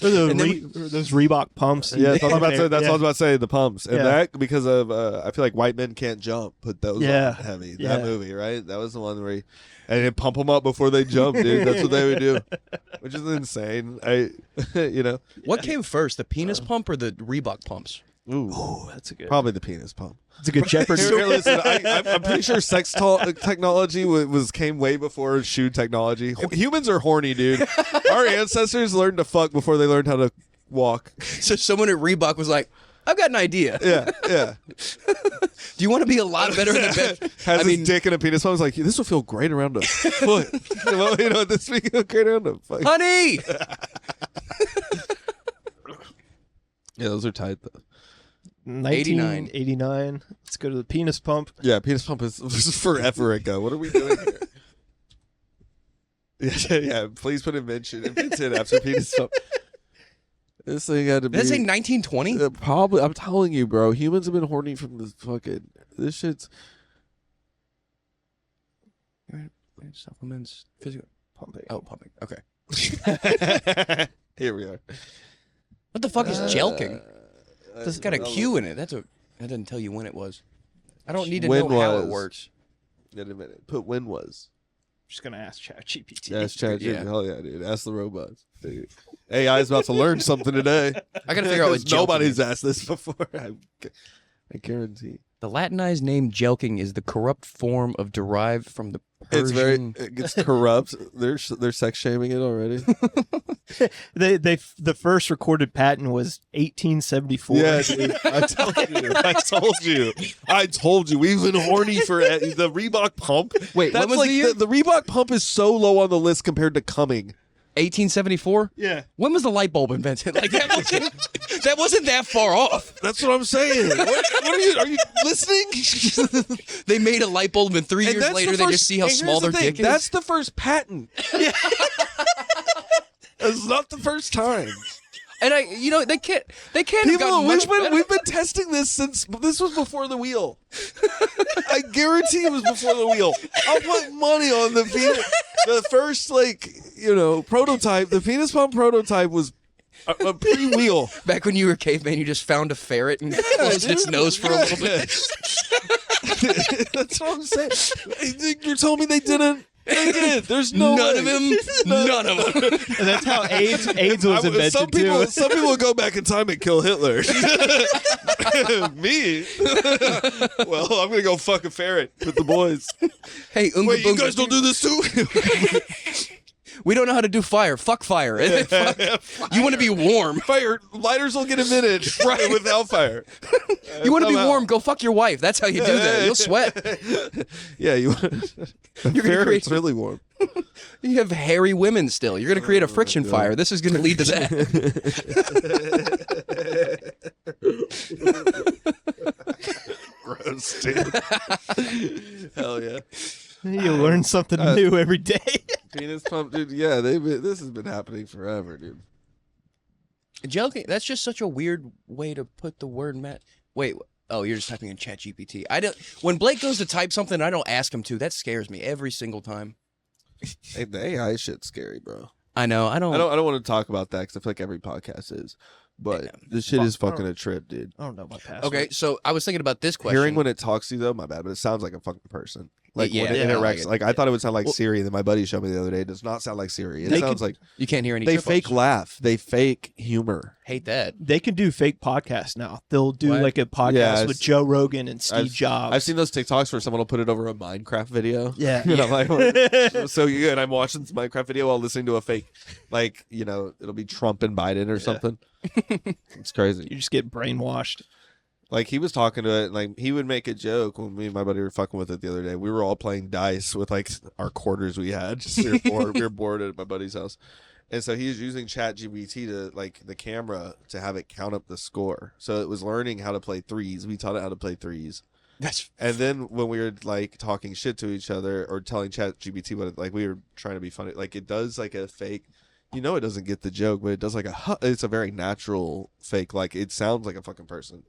Or those, And then those Reebok pumps. Yeah, that's all I was about to say. That's Yeah. all I was about to say. The pumps and Yeah. that because of I feel like White Men Can't Jump put those Yeah. on heavy. Yeah. That movie, right? That was the one where and they pump them up before they jump, dude. That's what they would do, which is insane. What What came first, the penis pump or the Reebok pumps? Ooh, That's a good. probably the penis pump. It's a good Jeopardy. Here, listen, I'm pretty sure sex technology came way before shoe technology. Humans are horny, dude. Our ancestors learned to fuck before they learned how to walk. So someone at Reebok was like, "I've got an idea. Yeah. Do you want to be a lot better in the bed?" Has his dick in a penis pump. I was like, this will feel great around a foot. Well, this will feel great around a foot. honey. Yeah, those are tight though. 1989. Let's go to the penis pump. Yeah, penis pump was forever ago. What are we doing here? Yeah. Please put invention in after penis pump. This thing had to be. Did it say 1920? Probably. I'm telling you, bro. Humans have been horny from the fucking. This shit's. Supplements, physical Pumping. Oh, pumping. Okay. Here we are. What the fuck is jelking? It's got a Q. Q in it. That doesn't tell you when it was. I don't need to When know how was. it works. Wait a minute. Put when was. Just gonna ask ChatGPT. Yeah, it's chat. Yeah. Hell yeah, dude. Ask the robots. Dude. AI is about to learn something today. I gotta figure out what 'Cause jelking nobody's is. asked this before. I guarantee. The Latinized name jelking is the corrupt form of derived from the It's Persian. very. It gets corrupt. They're sex shaming it already. The first recorded patent was 1874. Yeah, dude. I told you. We've been horny for the Reebok pump. Wait, That's when was like the year? the Reebok pump is so low on the list compared to coming. 1874? Yeah. When was the light bulb invented? Like that wasn't that far off. That's what I'm saying. What are you listening? They made a light bulb and 3 And years that's later the they first- just see how and here's small the their thing, dick is. That's the first patent. It's not the first time. And they can't have People, gotten much better. we've been testing this since this was before the wheel. I guarantee it was before the wheel. I'll put money on the first prototype. The penis pump prototype was a pre-wheel. Back when you were a caveman, you just found a ferret and closed its nose for a little bit. That's what I'm saying. You're telling me they didn't? They did. There's no None way. of them. None of them. And that's how AIDS was invented some people, too. Some people will go back in time and kill Hitler. Me? Well, I'm gonna go fuck a ferret with the boys. Hey, Unga Wait, you Bunga, guys don't do this too? we don't know how to do fire. Fuck fire. You want to be warm. Fire lighters will get invented right without fire. You want to be somehow. warm. Go fuck your wife. That's how you do that. You'll sweat. Yeah, you. You're gonna Ferret's create. really warm. You have hairy women still. You're going to create a friction fire. This is going to lead to that. Gross, dude. Hell yeah. You learn something new every day. Penis pump, dude. Yeah, this has been happening forever, dude. Jelking. That's just such a weird way to put the word Wait. Oh, you're just typing in ChatGPT. I don't. When Blake goes to type something, I don't ask him to. That scares me every single time. Hey, the AI shit's scary, bro. I know. I don't. I don't want to talk about that because I feel like every podcast is. But this shit is fucking a trip, dude. I don't know my password. Okay, so I was thinking about this question. Hearing when it talks to you though, my bad, but it sounds like a fucking person. Like Yeah, when it yeah, interacts. like- Like I thought it would sound like Well- Siri, and then my buddy showed me the other day. It does not sound like Siri. It They sounds could- like you can't hear any. they trip fake ups. laugh. They fake humor. Hate that. They can do fake podcasts now. They'll do What? like a podcast Yeah, with Joe Rogan and Steve Jobs. I've seen those TikToks where someone will put it over a Minecraft video. Yeah. And I'm like, so good. I'm watching this Minecraft video while listening to a fake, like, it'll be Trump and Biden or something. It's crazy. You just get brainwashed. Like he was talking to it, like he would make a joke when me and my buddy were fucking with it the other day. We were all playing dice with like our quarters we had. Just we were bored at my buddy's house. And so he was using ChatGPT to like the camera to have it count up the score. So it was learning how to play threes. We taught it how to play threes. And then when we were like talking shit to each other or telling ChatGPT what like we were trying to be funny, like it does like a fake. It doesn't get the joke, but it does like it's a very natural fake. Like it sounds like a fucking person.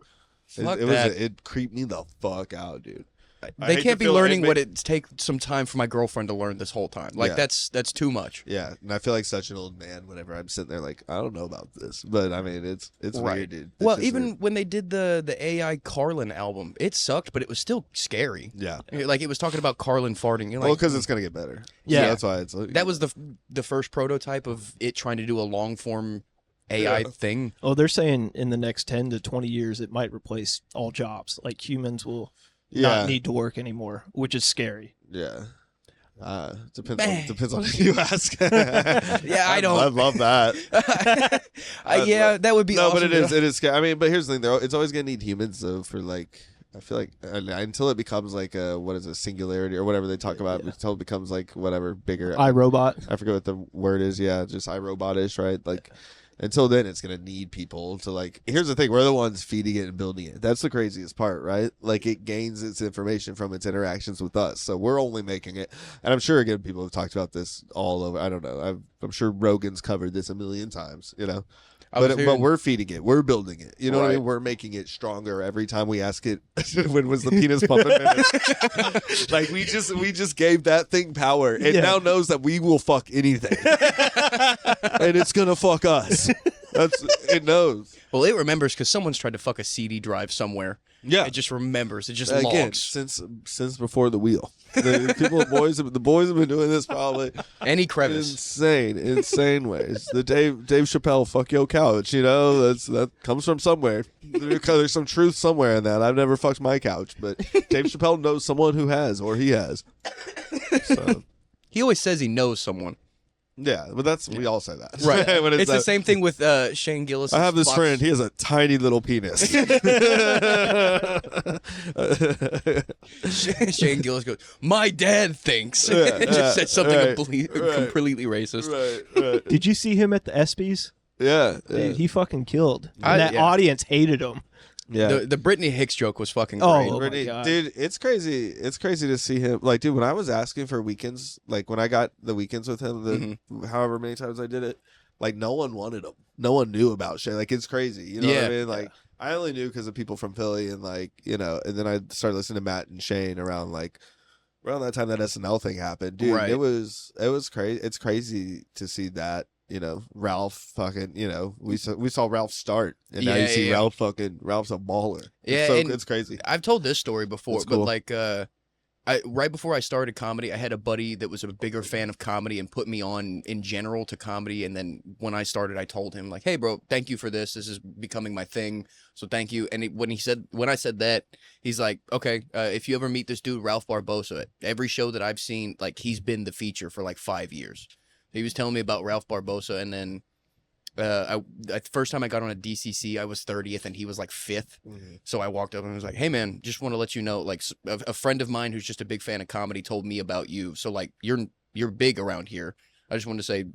Fuck It that. it creeped me the fuck out, dude. I They hate can't to be feel learning it what it's take some time for my girlfriend to learn this whole time. Like Yeah. that's too much. Yeah, and I feel like such an old man whenever I'm sitting there like I don't know about this, but I mean it's weird, dude. It's Well, just even weird. when they did the AI Carlin album, it sucked, but it was still scary. Yeah. Like it was talking about Carlin farting. You're like, Well, because it's gonna get better. Yeah. So that's why it's like, that was the first prototype of it trying to do a long form AI thing. Oh, they're saying in the next 10 to 20 years it might replace all jobs. Like humans will not need to work anymore, which is scary. Yeah. Depends on who you ask. Yeah, I don't. I love that. Yeah, that would be no, awesome. but it is scary. I mean, but here's the thing: it's always gonna need humans though for like. I feel like until it becomes like a singularity or whatever they talk about, until it becomes like whatever bigger. iRobot. I forget what the word is. Yeah, just iRobot-ish, right? Like. Until then, it's going to need people to like. Here's the thing: we're the ones feeding it and building it. That's the craziest part, right? Like it gains its information from its interactions with us. So we're only making it. And I'm sure again, people have talked about this all over. I don't know. I'm sure Rogan's covered this a million times. You know. But we're feeding it. We're building it. You know what I mean? We're making it stronger every time we ask it. When was the penis pumping minute? Like we just gave that thing power. It now knows that we will fuck anything, and it's gonna fuck us. It knows. Well, it remembers because someone's tried to fuck a CD drive somewhere. Yeah, it just remembers. It just logs since before the wheel. The boys have been doing this probably any crevice. Insane ways. The Dave Chappelle fuck your couch. You know that comes from somewhere. There's some truth somewhere in that. I've never fucked my couch, but Dave Chappelle knows someone who has, or he has. So. He always says he knows someone. Yeah, but we all say that. Right. It's the same thing with Shane Gillis. I have this friend. He has a tiny little penis. Shane Gillis goes, "My dad thinks." Just said something completely racist. Right. Did you see him at the ESPYs? Yeah. Dude, he fucking killed. And that audience hated him. Yeah, the Brittany Hicks joke was fucking great. Oh Brittany, my God. dude, it's crazy. It's crazy to see him. Like, dude, when I was asking for weekends, like when I got the weekends with him, however many times I did it, like no one wanted him. No one knew about Shane. Like it's crazy. You know what I mean? Like I only knew because of people from Philly and like and then I started listening to Matt and Shane around that time that SNL thing happened, dude. Right. It was crazy. It's crazy to see that. You know, Ralph fucking, we saw Ralph start, and now you see Ralph's a baller. Yeah, it's crazy. I've told this story before, That's cool. but right before I started comedy, I had a buddy that was a bigger fan of comedy and put me on in general to comedy. And then when I started, I told him like, "Hey, bro, thank you for this. This is becoming my thing. So thank you." And when I said that, he's like, "Okay, if you ever meet this dude, Ralph Barbosa, every show that I've seen, like he's been the feature for like 5 years." He was telling me about Ralph Barbosa, and then the first time I got on a DCC, I was 30th, and he was like 5th. Mm-hmm. So I walked up and was like, "Hey, man, just want to let you know, like a friend of mine who's just a big fan of comedy told me about you. So like you're big around here. I just wanted to say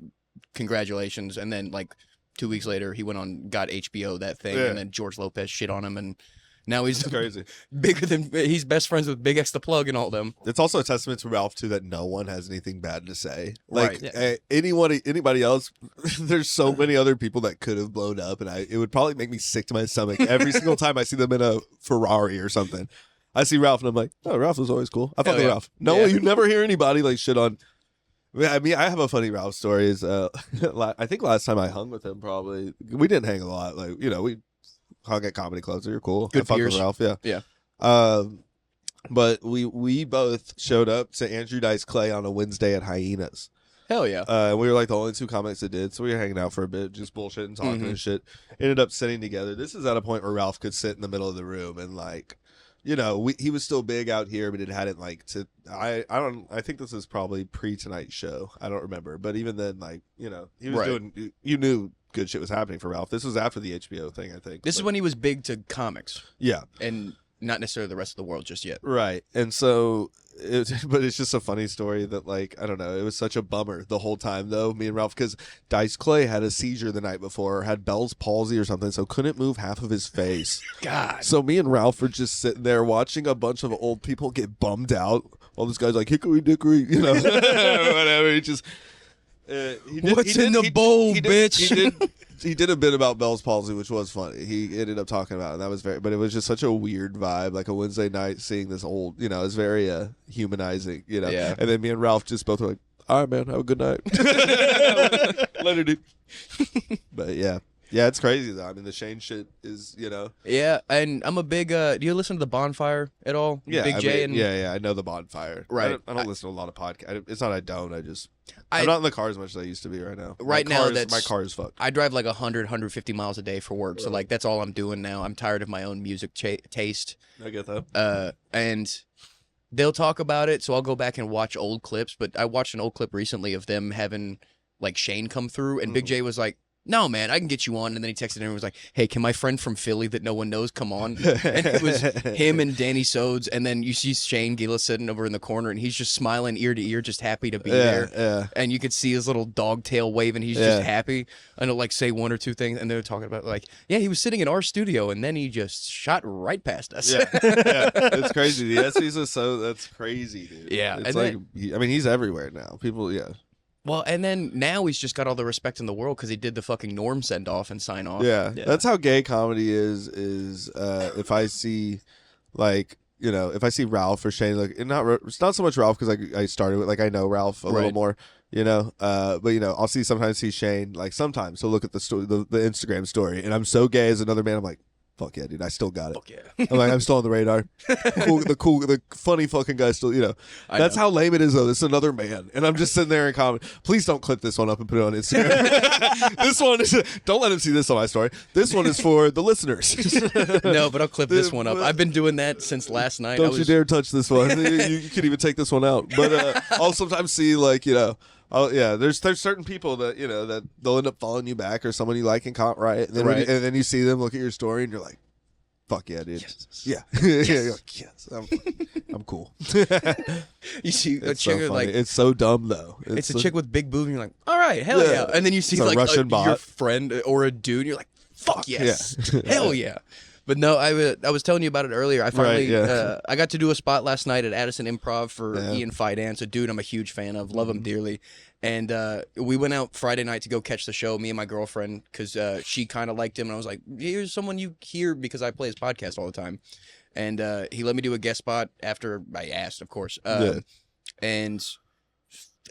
congratulations." And then like 2 weeks later, he went on got HBO that thing, and then George Lopez shit on him, and now he's crazy. He's best friends with Big X the Plug and all them. It's also a testament to Ralph too that no one has anything bad to say. Like anybody else, there's so many other people that could have blown up, and it would probably make me sick to my stomach every single time I see them in a Ferrari or something. I see Ralph and I'm like, "Oh, Ralph was always cool. I fuck with Ralph." No, you never hear anybody like shit on. I mean, I have a funny Ralph story. Is I think last time I hung with him, probably we didn't hang a lot. Like we hung at comedy clubs. You're cool. Good I fuck with Ralph. Yeah. But we both showed up to Andrew Dice Clay on a Wednesday at Hyenas. Hell yeah. We were like the only two comics that did, so we were hanging out for a bit, just bullshitting, talking and shit. Ended up sitting together. This is at a point where Ralph could sit in the middle of the room and like, he was still big out here, but it hadn't like to. I think this is probably pre-Tonight Show. I don't remember, but even then, like he was doing. You knew good shit was happening for Ralph. This was after the HBO thing, I think. This is when he was big to comics. Yeah, and not necessarily the rest of the world just yet. Right, and so. But it's just a funny story that, like, I don't know, it was such a bummer the whole time, though, me and Ralph, because Dice Clay had a seizure the night before, had Bell's palsy or something, so couldn't move half of his face. God. So me and Ralph were just sitting there watching a bunch of old people get bummed out while this guy's like, hickory dickory, whatever. He just... What's in the bowl, bitch? He did a bit about Bell's palsy, which was funny. He ended up talking about it, and that was but it was just such a weird vibe, like a Wednesday night seeing this old, it's very humanizing, Yeah. And then me and Ralph just both were like, "All right, man, have a good night." Later, dude. But yeah. Yeah, it's crazy though. I mean, the Shane shit is, Yeah, and I'm a big. Do you listen to the Bonfire at all? Yeah, Big J mean, and yeah. I know the Bonfire. Right. I don't listen to a lot of podcasts. It's not I don't. I'm not in the car as much as I used to be right now. Right now, my car is fucked. I drive like 150 miles a day for work, so like that's all I'm doing now. I'm tired of my own music taste. I get that. And they'll talk about it, so I'll go back and watch old clips. But I watched an old clip recently of them having like Shane come through, and Big J was like, "No, man, I can get you on." And then he texted him and was like, "Hey, can my friend from Philly that no one knows come on?" And it was him and Danny Sodes. And then you see Shane Gillis sitting over in the corner, and he's just smiling ear to ear, just happy to be there. Yeah. And you could see his little dog tail waving. He's just happy. And he'll like say one or two things. And they're talking about like, yeah, he was sitting in our studio, and then he just shot right past us. Yeah. It's crazy. The SBs are that's crazy, dude. Yeah, It's and like, he's everywhere now. People, yeah. Well, and then now he's just got all the respect in the world because he did the fucking Norm send off and sign off. Yeah, that's how gay comedy is if I see, like, if I see Ralph or Shane, like, it's not so much Ralph because I started with, like, I know Ralph a little more, but I'll sometimes see Shane, like, sometimes he'll look at the story, the Instagram story, and I'm so gay as another man, I'm like, fuck yeah, dude, I still got it. Fuck yeah. I'm like, I'm still on the radar. The funny fucking guy still, That's how lame it is, though. This is another man. And I'm just sitting there in comment. Please don't clip this one up and put it on Instagram. This one is, don't let him see this on my story. This one is for the listeners. No, but I'll clip this one up. I've been doing that since last night. Don't you dare touch this one. You can even take this one out. But I'll sometimes see, like, there's certain people that that they'll end up following you back or someone you like and comment right, and then and then you see them look at your story and you're like, fuck yeah, dude. Yes. Yeah. You're like, yes, I'm cool. You see a It's chick so with, like, it's so dumb though. it's a chick with big boobs and you're like, all right, hell yeah. And then you see It's a like Russian your bot. friend or a dude and you're like, fuck yes. Yeah. Hell yeah. But no, I was telling you about it earlier. I finally I got to do a spot last night at Addison Improv for Ian Fidance, a dude I'm a huge fan of, love him dearly. And we went out Friday night to go catch the show, me and my girlfriend, because she kind of liked him. And I was like, here's someone you hear because I play his podcast all the time. And he let me do a guest spot after I asked, of course. And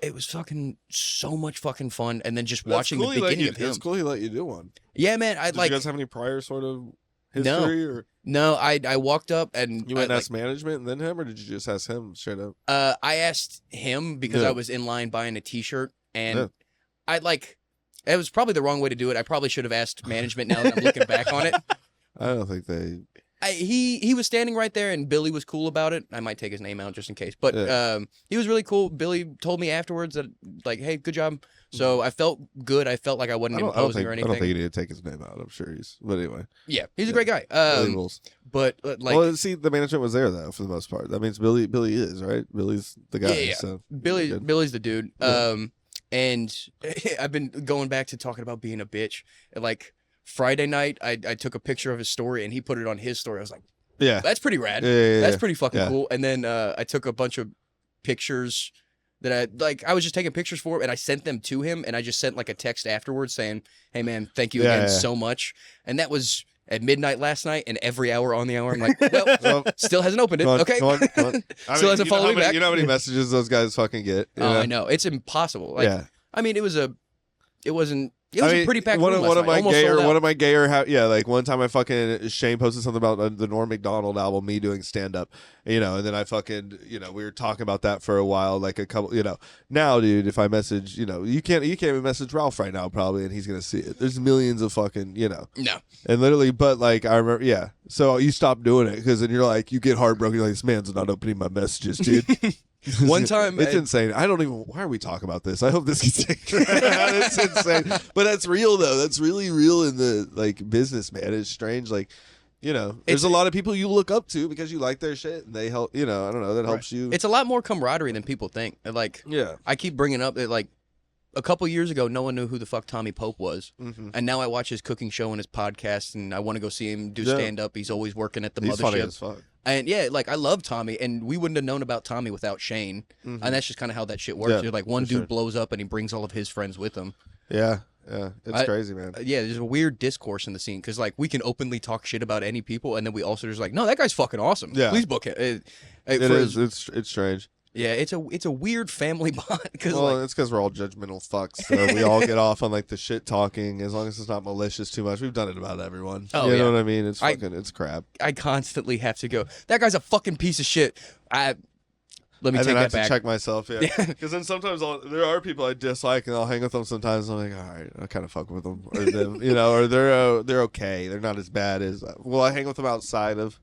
it was fucking so much fucking fun. And then just watching the beginning of him. It's cool he let you do one. Yeah, man. Did you guys have any prior sort of history? Or? No, I walked up and You went and asked management and then him, or did you just ask him straight up? I asked him because I was in line buying a T-shirt, and it was probably the wrong way to do it. I probably should have asked management now that I'm looking back on it. I don't think they. He was standing right there, and Billy was cool about it. I might take his name out just in case, but he was really cool. Billy told me afterwards that, like, hey, good job. So I felt good. I felt like I wasn't imposing or anything. I don't think he need to take his name out. I'm sure but anyway. Yeah, he's a great guy. But like, well, see, the management was there though for the most part. That means Billy is right. Billy's the guy. Yeah. So Billy's the dude. Yeah. And I've been going back to talking about being a bitch. Like Friday night, I took a picture of his story and he put it on his story. I was like, yeah, that's pretty rad. Yeah. That's pretty fucking cool. And then I took a bunch of pictures that I was just taking pictures for, and I sent them to him, and I just sent like a text afterwards saying, hey man, thank you again so much. And that was at midnight last night, and every hour on the hour, I'm like, well, still hasn't opened it. Okay. Come on. Still hasn't followed me back. You know how many messages those guys fucking get? I know. It's impossible. Like, I mean, it wasn't a pretty packed room one last of my night. gayer, like one time I fucking Shane posted something about the Norm Macdonald album, me doing stand up, and then I fucking we were talking about that for a while, like a couple, now, dude, if I message, you can't even message Ralph right now probably, and he's gonna see it. There's millions of fucking, no, and literally, but like I remember, so you stop doing it because then you're like you get heartbroken. You're like, this man's not opening my messages, dude. One time, it's insane. I don't even. Why are we talking about this? I hope this gets taken. It's insane, but that's real though. That's really real in the like business, man. It's strange, like there's a lot of people you look up to because you like their shit, and they help. I don't know. That helps you. It's a lot more camaraderie than people think. Like, I keep bringing up that like a couple years ago, no one knew who the fuck Tommy Pope was, and now I watch his cooking show and his podcast, and I want to go see him do stand up. He's always working at the mothership. Funny as fuck. And like I love Tommy, and we wouldn't have known about Tommy without Shane, and that's just kind of how that shit works. Yeah, You're like one dude blows up, and he brings all of his friends with him. Yeah, it's crazy, man. Yeah, there's a weird discourse in the scene because like we can openly talk shit about any people, and then we also just like, no, that guy's fucking awesome. Yeah, please book it. It's strange. Yeah, it's a weird family bond because Well, it's because we're all judgmental fucks, so we all get off on like the shit talking as long as it's not malicious too much. We've done it about everyone. Oh, you know yeah. what I mean? It's fucking, it's crap. I constantly have to go. That guy's a fucking piece of shit. Let me And take then I that have to back. check myself, yeah. Because then sometimes there are people I dislike, and I'll hang with them sometimes. And I'm like, all right, I kind of fuck with them, or them, or they're okay. They're not as bad as. Will I hang with them outside of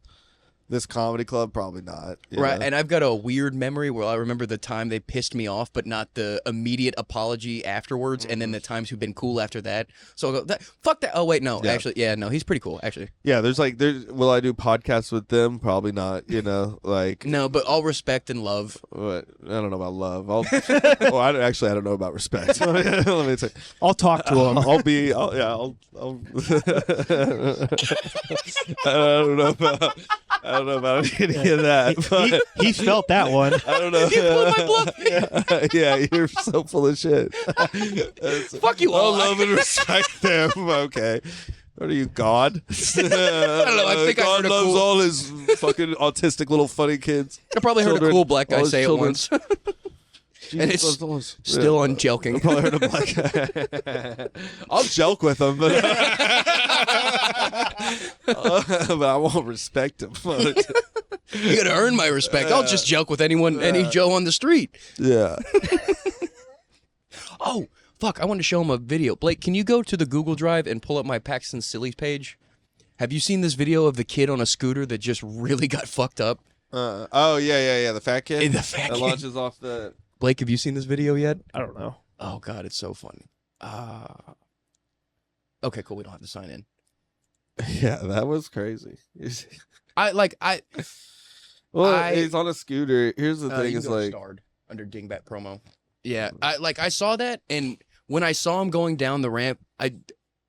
this comedy club? Probably not. Right, and I've got a weird memory where I remember the time they pissed me off, but not the immediate apology afterwards, and then the times who've been cool after that. So I'll go, fuck that. Oh, wait, no. Yeah. Actually, yeah, no, he's pretty cool, actually. Yeah, there's will I do podcasts with them? Probably not. Like. No, but all respect and love. What? I don't know about love. I don't know about respect. Let me say. I'll talk to him. I'll I don't know about any of that. But He felt that one. I don't know. You blew my bluff. Yeah, you're so full of shit. Fuck you all. I'll love and respect them. Okay. What are you, God? I don't know, I think I God heard a loves cool- all his fucking autistic little funny kids. I probably heard a Children. cool black guy All his say it children. once. And it's Jesus loves all his- still Yeah. unjelking. I probably heard a black guy. I'll joke with him, but I won't respect him. You gotta earn my respect. I'll just joke with any Joe on the street. Yeah. Oh, fuck, I wanted to show him a video. Blake, can you go to the Google Drive and pull up my Paxton Sillies page? Have you seen this video of the kid on a scooter that just really got fucked up? Oh, yeah. The fat kid? The fat that kid. launches off the... Blake, have you seen this video yet? I don't know. Oh, God, it's so funny. Okay, cool, we don't have to sign in. Yeah, that was crazy. Well, he's on a scooter. Here's the You thing: can is go to like, starred under Dingbat promo. Yeah, I saw that, and when I saw him going down the ramp,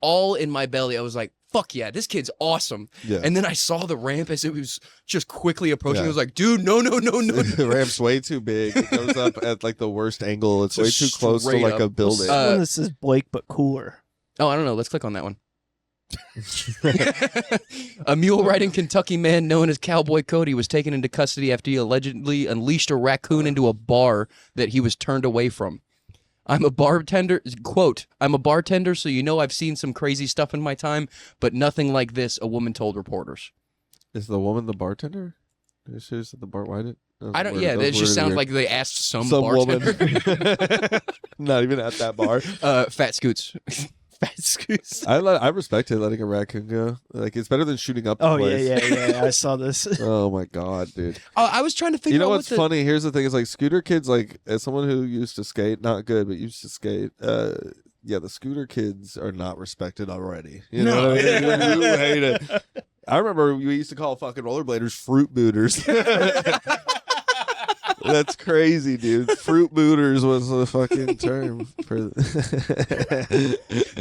all in my belly, I was like, "Fuck yeah, this kid's awesome!" Yeah. And then I saw the ramp as it was just quickly approaching. Yeah. I was like, "Dude, no!" the ramp's way too big. It goes up at like the worst angle. It's way too close to straight like up. a building. This is Blake, but cooler. Oh, I don't know. Let's click on that one. A mule-riding Kentucky man known as Cowboy Cody was taken into custody after he allegedly unleashed a raccoon into a bar that he was turned away from. I'm a bartender, quote, "I'm a bartender, so you know I've seen some crazy stuff in my time, but nothing like this," a woman told reporters. Is the woman the bartender? Is she at the bar? Why did? I don't, yeah, that just sounds like they asked some woman. bartender. Not even at that bar. Fat Scoots. Fat Scoots. I respect it letting a raccoon go. Like it's better than shooting up the Oh place. yeah. I saw this. Oh my god, dude. I was trying to figure You know out what's funny? Here's the thing: is like scooter kids. Like as someone who used to skate, not good, but used to skate. Yeah, the scooter kids are not respected already. You know what I mean? You hate it. I remember we used to call fucking rollerbladers fruit booters. That's crazy, dude. Fruit booters was the fucking term for.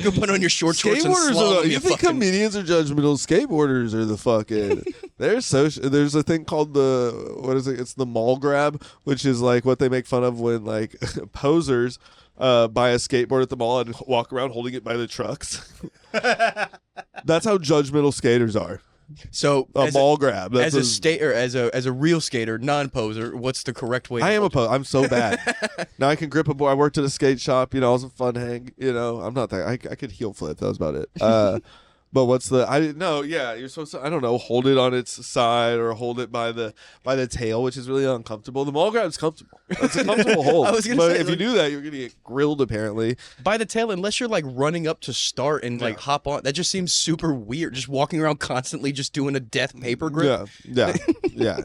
Go put on your short shorts and Skateboarders slalom, are. You think fucking... comedians are judgmental? Skateboarders are the fucking. There's a thing called what is it? It's the mall grab, which is like what they make fun of when like posers buy a skateboard at the mall and walk around holding it by the trucks. That's how judgmental skaters are. So A mall grab. That's as a real skater, non-poser, what's the correct way? I am a poser. I'm so bad. Now I can grip a board. I worked at a skate shop. I was a fun hang. I'm not that. I could heel flip. That was about it. But what's the? I didn't know. Yeah, you're supposed to. I don't know. Hold it on its side or hold it by the tail, which is really uncomfortable. The mall grab's comfortable. It's a comfortable hold. I was gonna but say, if you do that, you're gonna get grilled. Apparently, By the tail, unless you're like running up to start and like hop on, that just seems super weird. Just walking around constantly, just doing a death paper grip. yeah.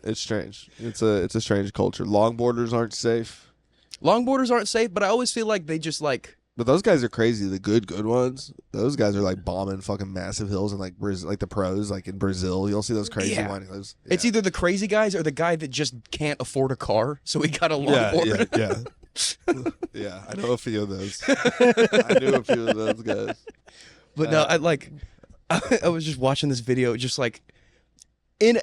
It's strange. It's a strange culture. Longboarders aren't safe. Longboarders aren't safe, but I always feel like they just like. But those guys are crazy. The good ones. Those guys are like bombing fucking massive hills and like the pros, like in Brazil. You'll see those crazy Yeah. winding those. It's either the crazy guys or the guy that just can't afford a car, so he got a longboard. Yeah. Yeah, I know a few of those. I knew a few of those guys. But no, I was just watching this video, just like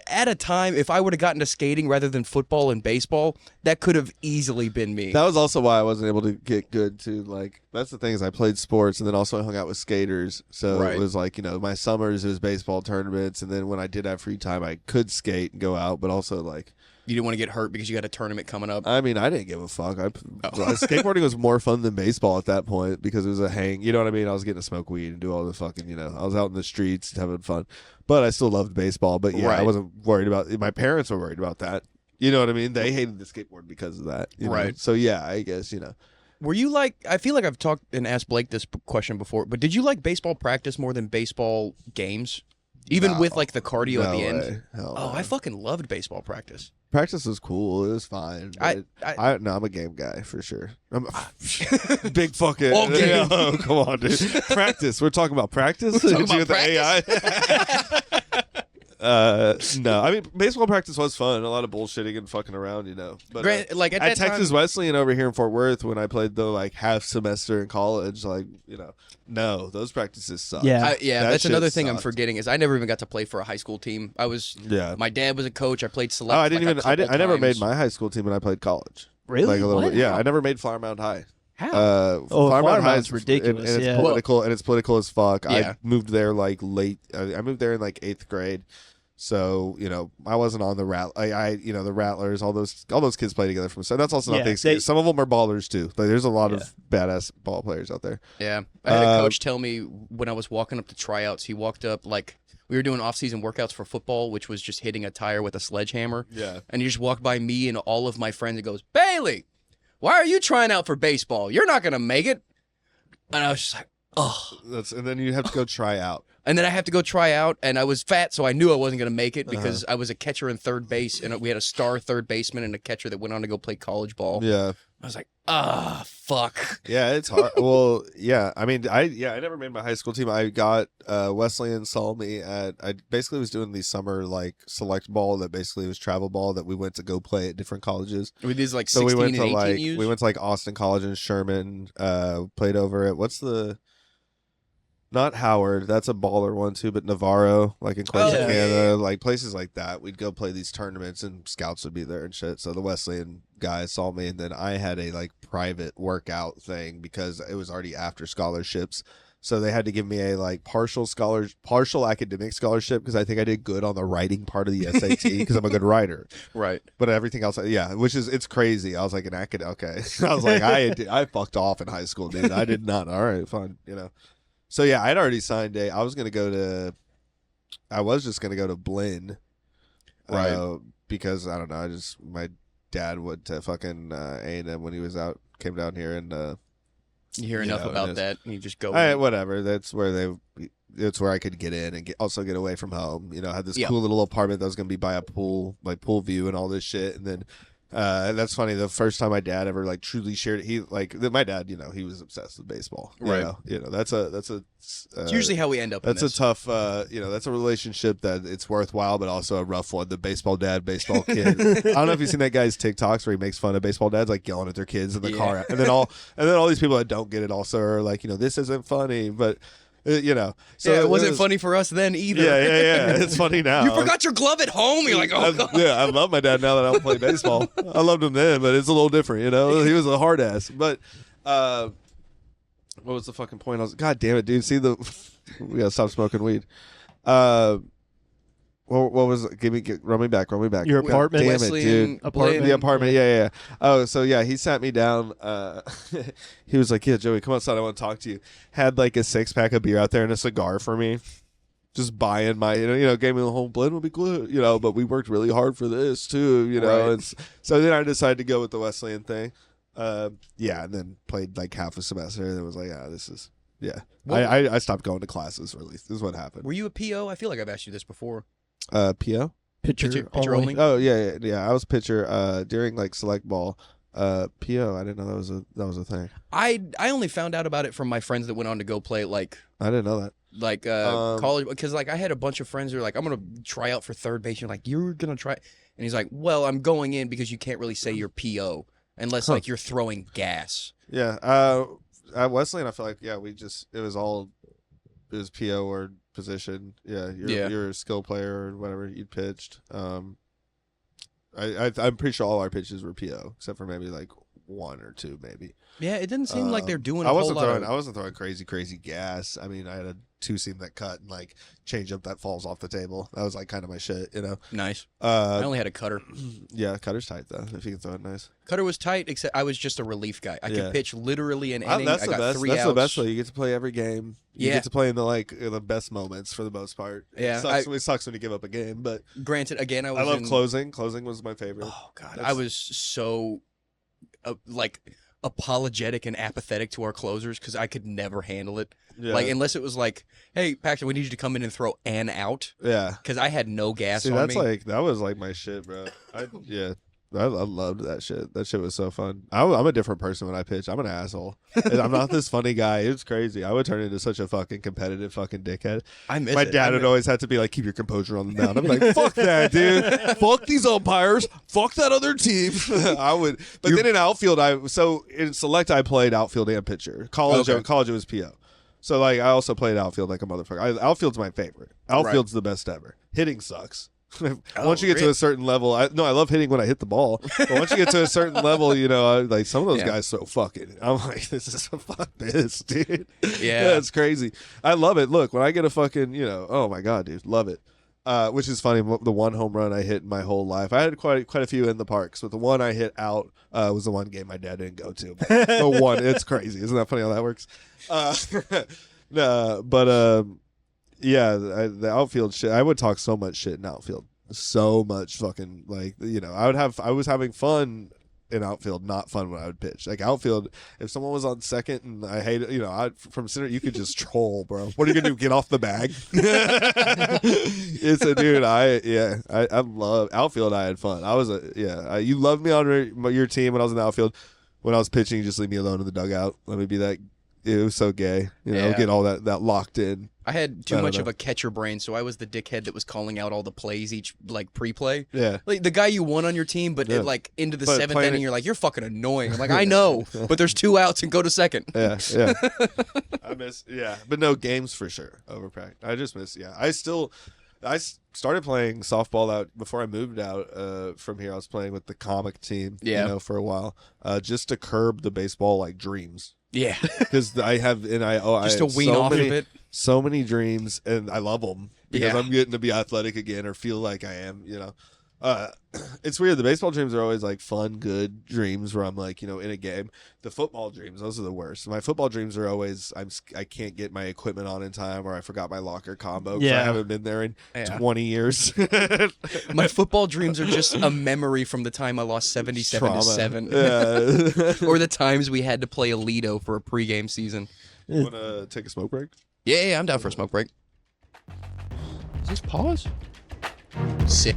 at a time, if I would have gotten to skating rather than football and baseball, that could have easily been me. That was also why I wasn't able to get good to like. That's the thing is I played sports and then also I hung out with skaters. So Right. it was like my summers it was baseball tournaments and then when I did have free time I could skate and go out, but also like You didn't want to get hurt because you got a tournament coming up. I mean, I didn't give a fuck. Skateboarding was more fun than baseball at that point because it was a hang. You know what I mean? I was getting to smoke weed and do all the fucking, I was out in the streets having fun. But I still loved baseball. But yeah, I wasn't worried about it. My parents were worried about that. You know what I mean? They hated the skateboard because of that. Right. So yeah, I guess, Were you like, I feel like I've talked and asked Blake this question before, but did you like baseball practice more than baseball games? Even with like the cardio at the end? Hell I fucking loved baseball practice. Practice was cool. It was fine. I'm a game guy for sure. I'm a big fucking all game. Oh, come on, dude. Practice. We're talking about practice. We're talking about the AI. No, I mean baseball practice was fun. A lot of bullshitting and fucking around, But like at Texas Wesleyan over here in Fort Worth, when I played the like half semester in college, no, those practices suck. Yeah, that's another thing I'm sucked. forgetting is I never even got to play for a high school team. My dad was a coach. I played select. Oh, I never made times. my high school team when I played college. Really? Like a little What? bit. Yeah, How? I never made Flower Mound High. How? Flower Mound High Mound's ridiculous. and it's Yeah. political, and it's political as fuck. Yeah. I moved there like late. I moved there in like 8th grade, so I wasn't on the the Rattlers. All those kids play together from. So that's also not the excuse. Some of them are ballers too. Like there's a lot of badass ball players out there. Yeah, I had a coach tell me when I was walking up to tryouts. He walked up like we were doing off-season workouts for football, which was just hitting a tire with a sledgehammer. Yeah, and he just walked by me and all of my friends and goes, "Bailey, why are you trying out for baseball? You're not gonna make it." And I was just like, "Oh." And then you have to go try out. And then I have to go try out, and I was fat, so I knew I wasn't going to make it because I was a catcher and third base, and we had a star third baseman and a catcher that went on to go play college ball. Yeah. I was like, fuck. Yeah, it's hard. Well, yeah. I mean, I never made my high school team. I got Wesleyan saw me at. I basically was doing the summer like select ball that basically was travel ball that we went to go play at different colleges. With these like So 16 we went and to 18 like U's? we went to like Austin College and Sherman. Played over at not Howard, that's a baller one too, but Navarro, like in Canada, yeah. like places like that. We'd go play these tournaments and scouts would be there and shit. So the Wesleyan guys saw me, and then I had a like private workout thing because it was already after scholarships. So they had to give me a like partial academic scholarship because I think I did good on the writing part of the SAT because I'm a good writer. Right. But everything else, it's crazy. I was like an academic. Okay, I was like I fucked off in high school, dude. I did not. All right, fine, So yeah, I'd already signed I was just gonna go to Blinn, right? Because I don't know, my dad went to fucking A&M when he was out, came down here, and you hear enough about that, and you just go. Whatever. That's where I could get in and also get away from home. Had this cool little apartment that was gonna be by a pool, like pool view and all this shit, and then. That's funny. The first time my dad ever like truly shared it, my dad, he was obsessed with baseball. Right. That's it's usually how we end up. That's in a tough, that's a relationship that it's worthwhile, but also a rough one. The baseball dad, baseball kid. I don't know if you've seen that guy's TikToks where he makes fun of baseball dads, like yelling at their kids in the car, and then all these people that don't get it also are like, this isn't funny, but. So it wasn't funny for us then either. Yeah. It's funny now. You forgot your glove at home. You're like, oh god. Yeah, I love my dad now that I don't play baseball. I loved him then, but it's a little different. He was a hard ass. But what was the fucking point? God damn it, dude. See we gotta stop smoking weed. What was it? Run me back. Your apartment? Damn Wesleyan, it, dude. Apartment? The apartment, yeah. Oh, so yeah, he sat me down. He was like, yeah, Joey, come outside. I want to talk to you. Had like a 6-pack of beer out there and a cigar for me. Just buying my, gave me the whole blend will be good, but we worked really hard for this too, Right. And so then I decided to go with the Wesleyan thing. And then played like half a semester and it was like, this is, yeah. I stopped going to classes really. This is what happened. Were you a PO? I feel like I've asked you this before. PO? Pitcher only? Oh yeah. I was pitcher during like select ball. PO. I didn't know that was a thing. I only found out about it from my friends that went on to go play like I didn't know that. Like college, because like I had a bunch of friends who were like, I'm gonna try out for third base. You're like, you're gonna try, and he's like, well, I'm going in because you can't really say you're PO unless like you're throwing gas. Yeah. At Wesleyan, I feel like it was PO or position. Yeah. You're a skill player or whatever you pitched. I'm pretty sure all our pitches were PO except for maybe like one or two maybe. Yeah, it didn't seem like they're doing. I a wasn't whole lot throwing. I wasn't throwing crazy gas. I mean, I had a 2-seam that cut and like change up that falls off the table. That was like kind of my shit, you know. Nice. I only had a cutter. Yeah, cutter's tight though. If you can throw it nice. Cutter was tight, except I was just a relief guy. I Yeah. could pitch literally an inning. That's I the got best. 3 That's outs. the best way. You get to play every game. You Yeah. get to play in the best moments for the most part. Yeah, it sucks when you give up a game, but Granted, again, I love in, closing. Closing was my favorite. Oh God, I was so like apologetic and apathetic to our closers because I could never handle it. Yeah. Like unless it was like, hey, Paxton, we need you to come in and throw an out. Yeah. Because I had no gas See, on that's me. that was like my shit, bro. I loved that shit. That shit was so fun. I'm a different person when I pitch. I'm an asshole. I'm not this funny guy. It's crazy. I would turn into such a fucking competitive fucking dickhead. I miss My it. dad would always have to be like, keep your composure on the mound. I'm like, fuck that, dude. Fuck these umpires. Fuck that other team. I would. But then in outfield, in select, I played outfield and pitcher. College it was PO. So like, I also played outfield like a motherfucker. Outfield's my favorite. Outfield's the best ever. Hitting sucks. Once you get to a certain level, I love hitting when I hit the ball. But once you get to a certain level, you know, like some of those guys so fucking. I'm like, fuck this, dude. Yeah, it's crazy. I love it. Look, when I get a fucking, you know, oh my god, dude, love it. Which is funny. The one home run I hit in my whole life, I had quite a few in the parks, but the one I hit out was the one game my dad didn't go to. The one, it's crazy. Isn't that funny how that works? Yeah, the outfield shit. I would talk so much shit in outfield. So much fucking like, you know, I was having fun in outfield, not fun when I would pitch. Like outfield, if someone was on second and I hate it, you know, from center, you could just troll, bro. What are you gonna do? Get off the bag? It's a dude. I love outfield. I had fun. You loved me on your team when I was in the outfield. When I was pitching, you just leave me alone in the dugout. Let me be that. It was so gay, you know. Get all that locked in. I had too much of a catcher brain, so I was the dickhead that was calling out all the plays each like pre-play. Yeah, like the guy you won on your team, but like into the 7th inning, you're like, you're fucking annoying. I'm like, I know, but there's 2 outs and go to second. Yeah. I miss but no games for sure over practice. I just miss I started playing softball out before I moved out from here. I was playing with the comic team, you know, for a while, just to curb the baseball like dreams. Yeah, because I have just to wean off of it. So many dreams, and I love them because I'm getting to be athletic again or feel like I am. You know, it's weird. The baseball dreams are always like fun, good dreams where I'm like, you know, in a game. The football dreams, those are the worst. My football dreams are always I can't get my equipment on in time, or I forgot my locker combo because I haven't been there in 20 years. My football dreams are just a memory from the time I lost 77-7, or the times we had to play Alito for a pregame season. You want to take a smoke break? Yeah, I'm down for a smoke break. Is this pause? Sick.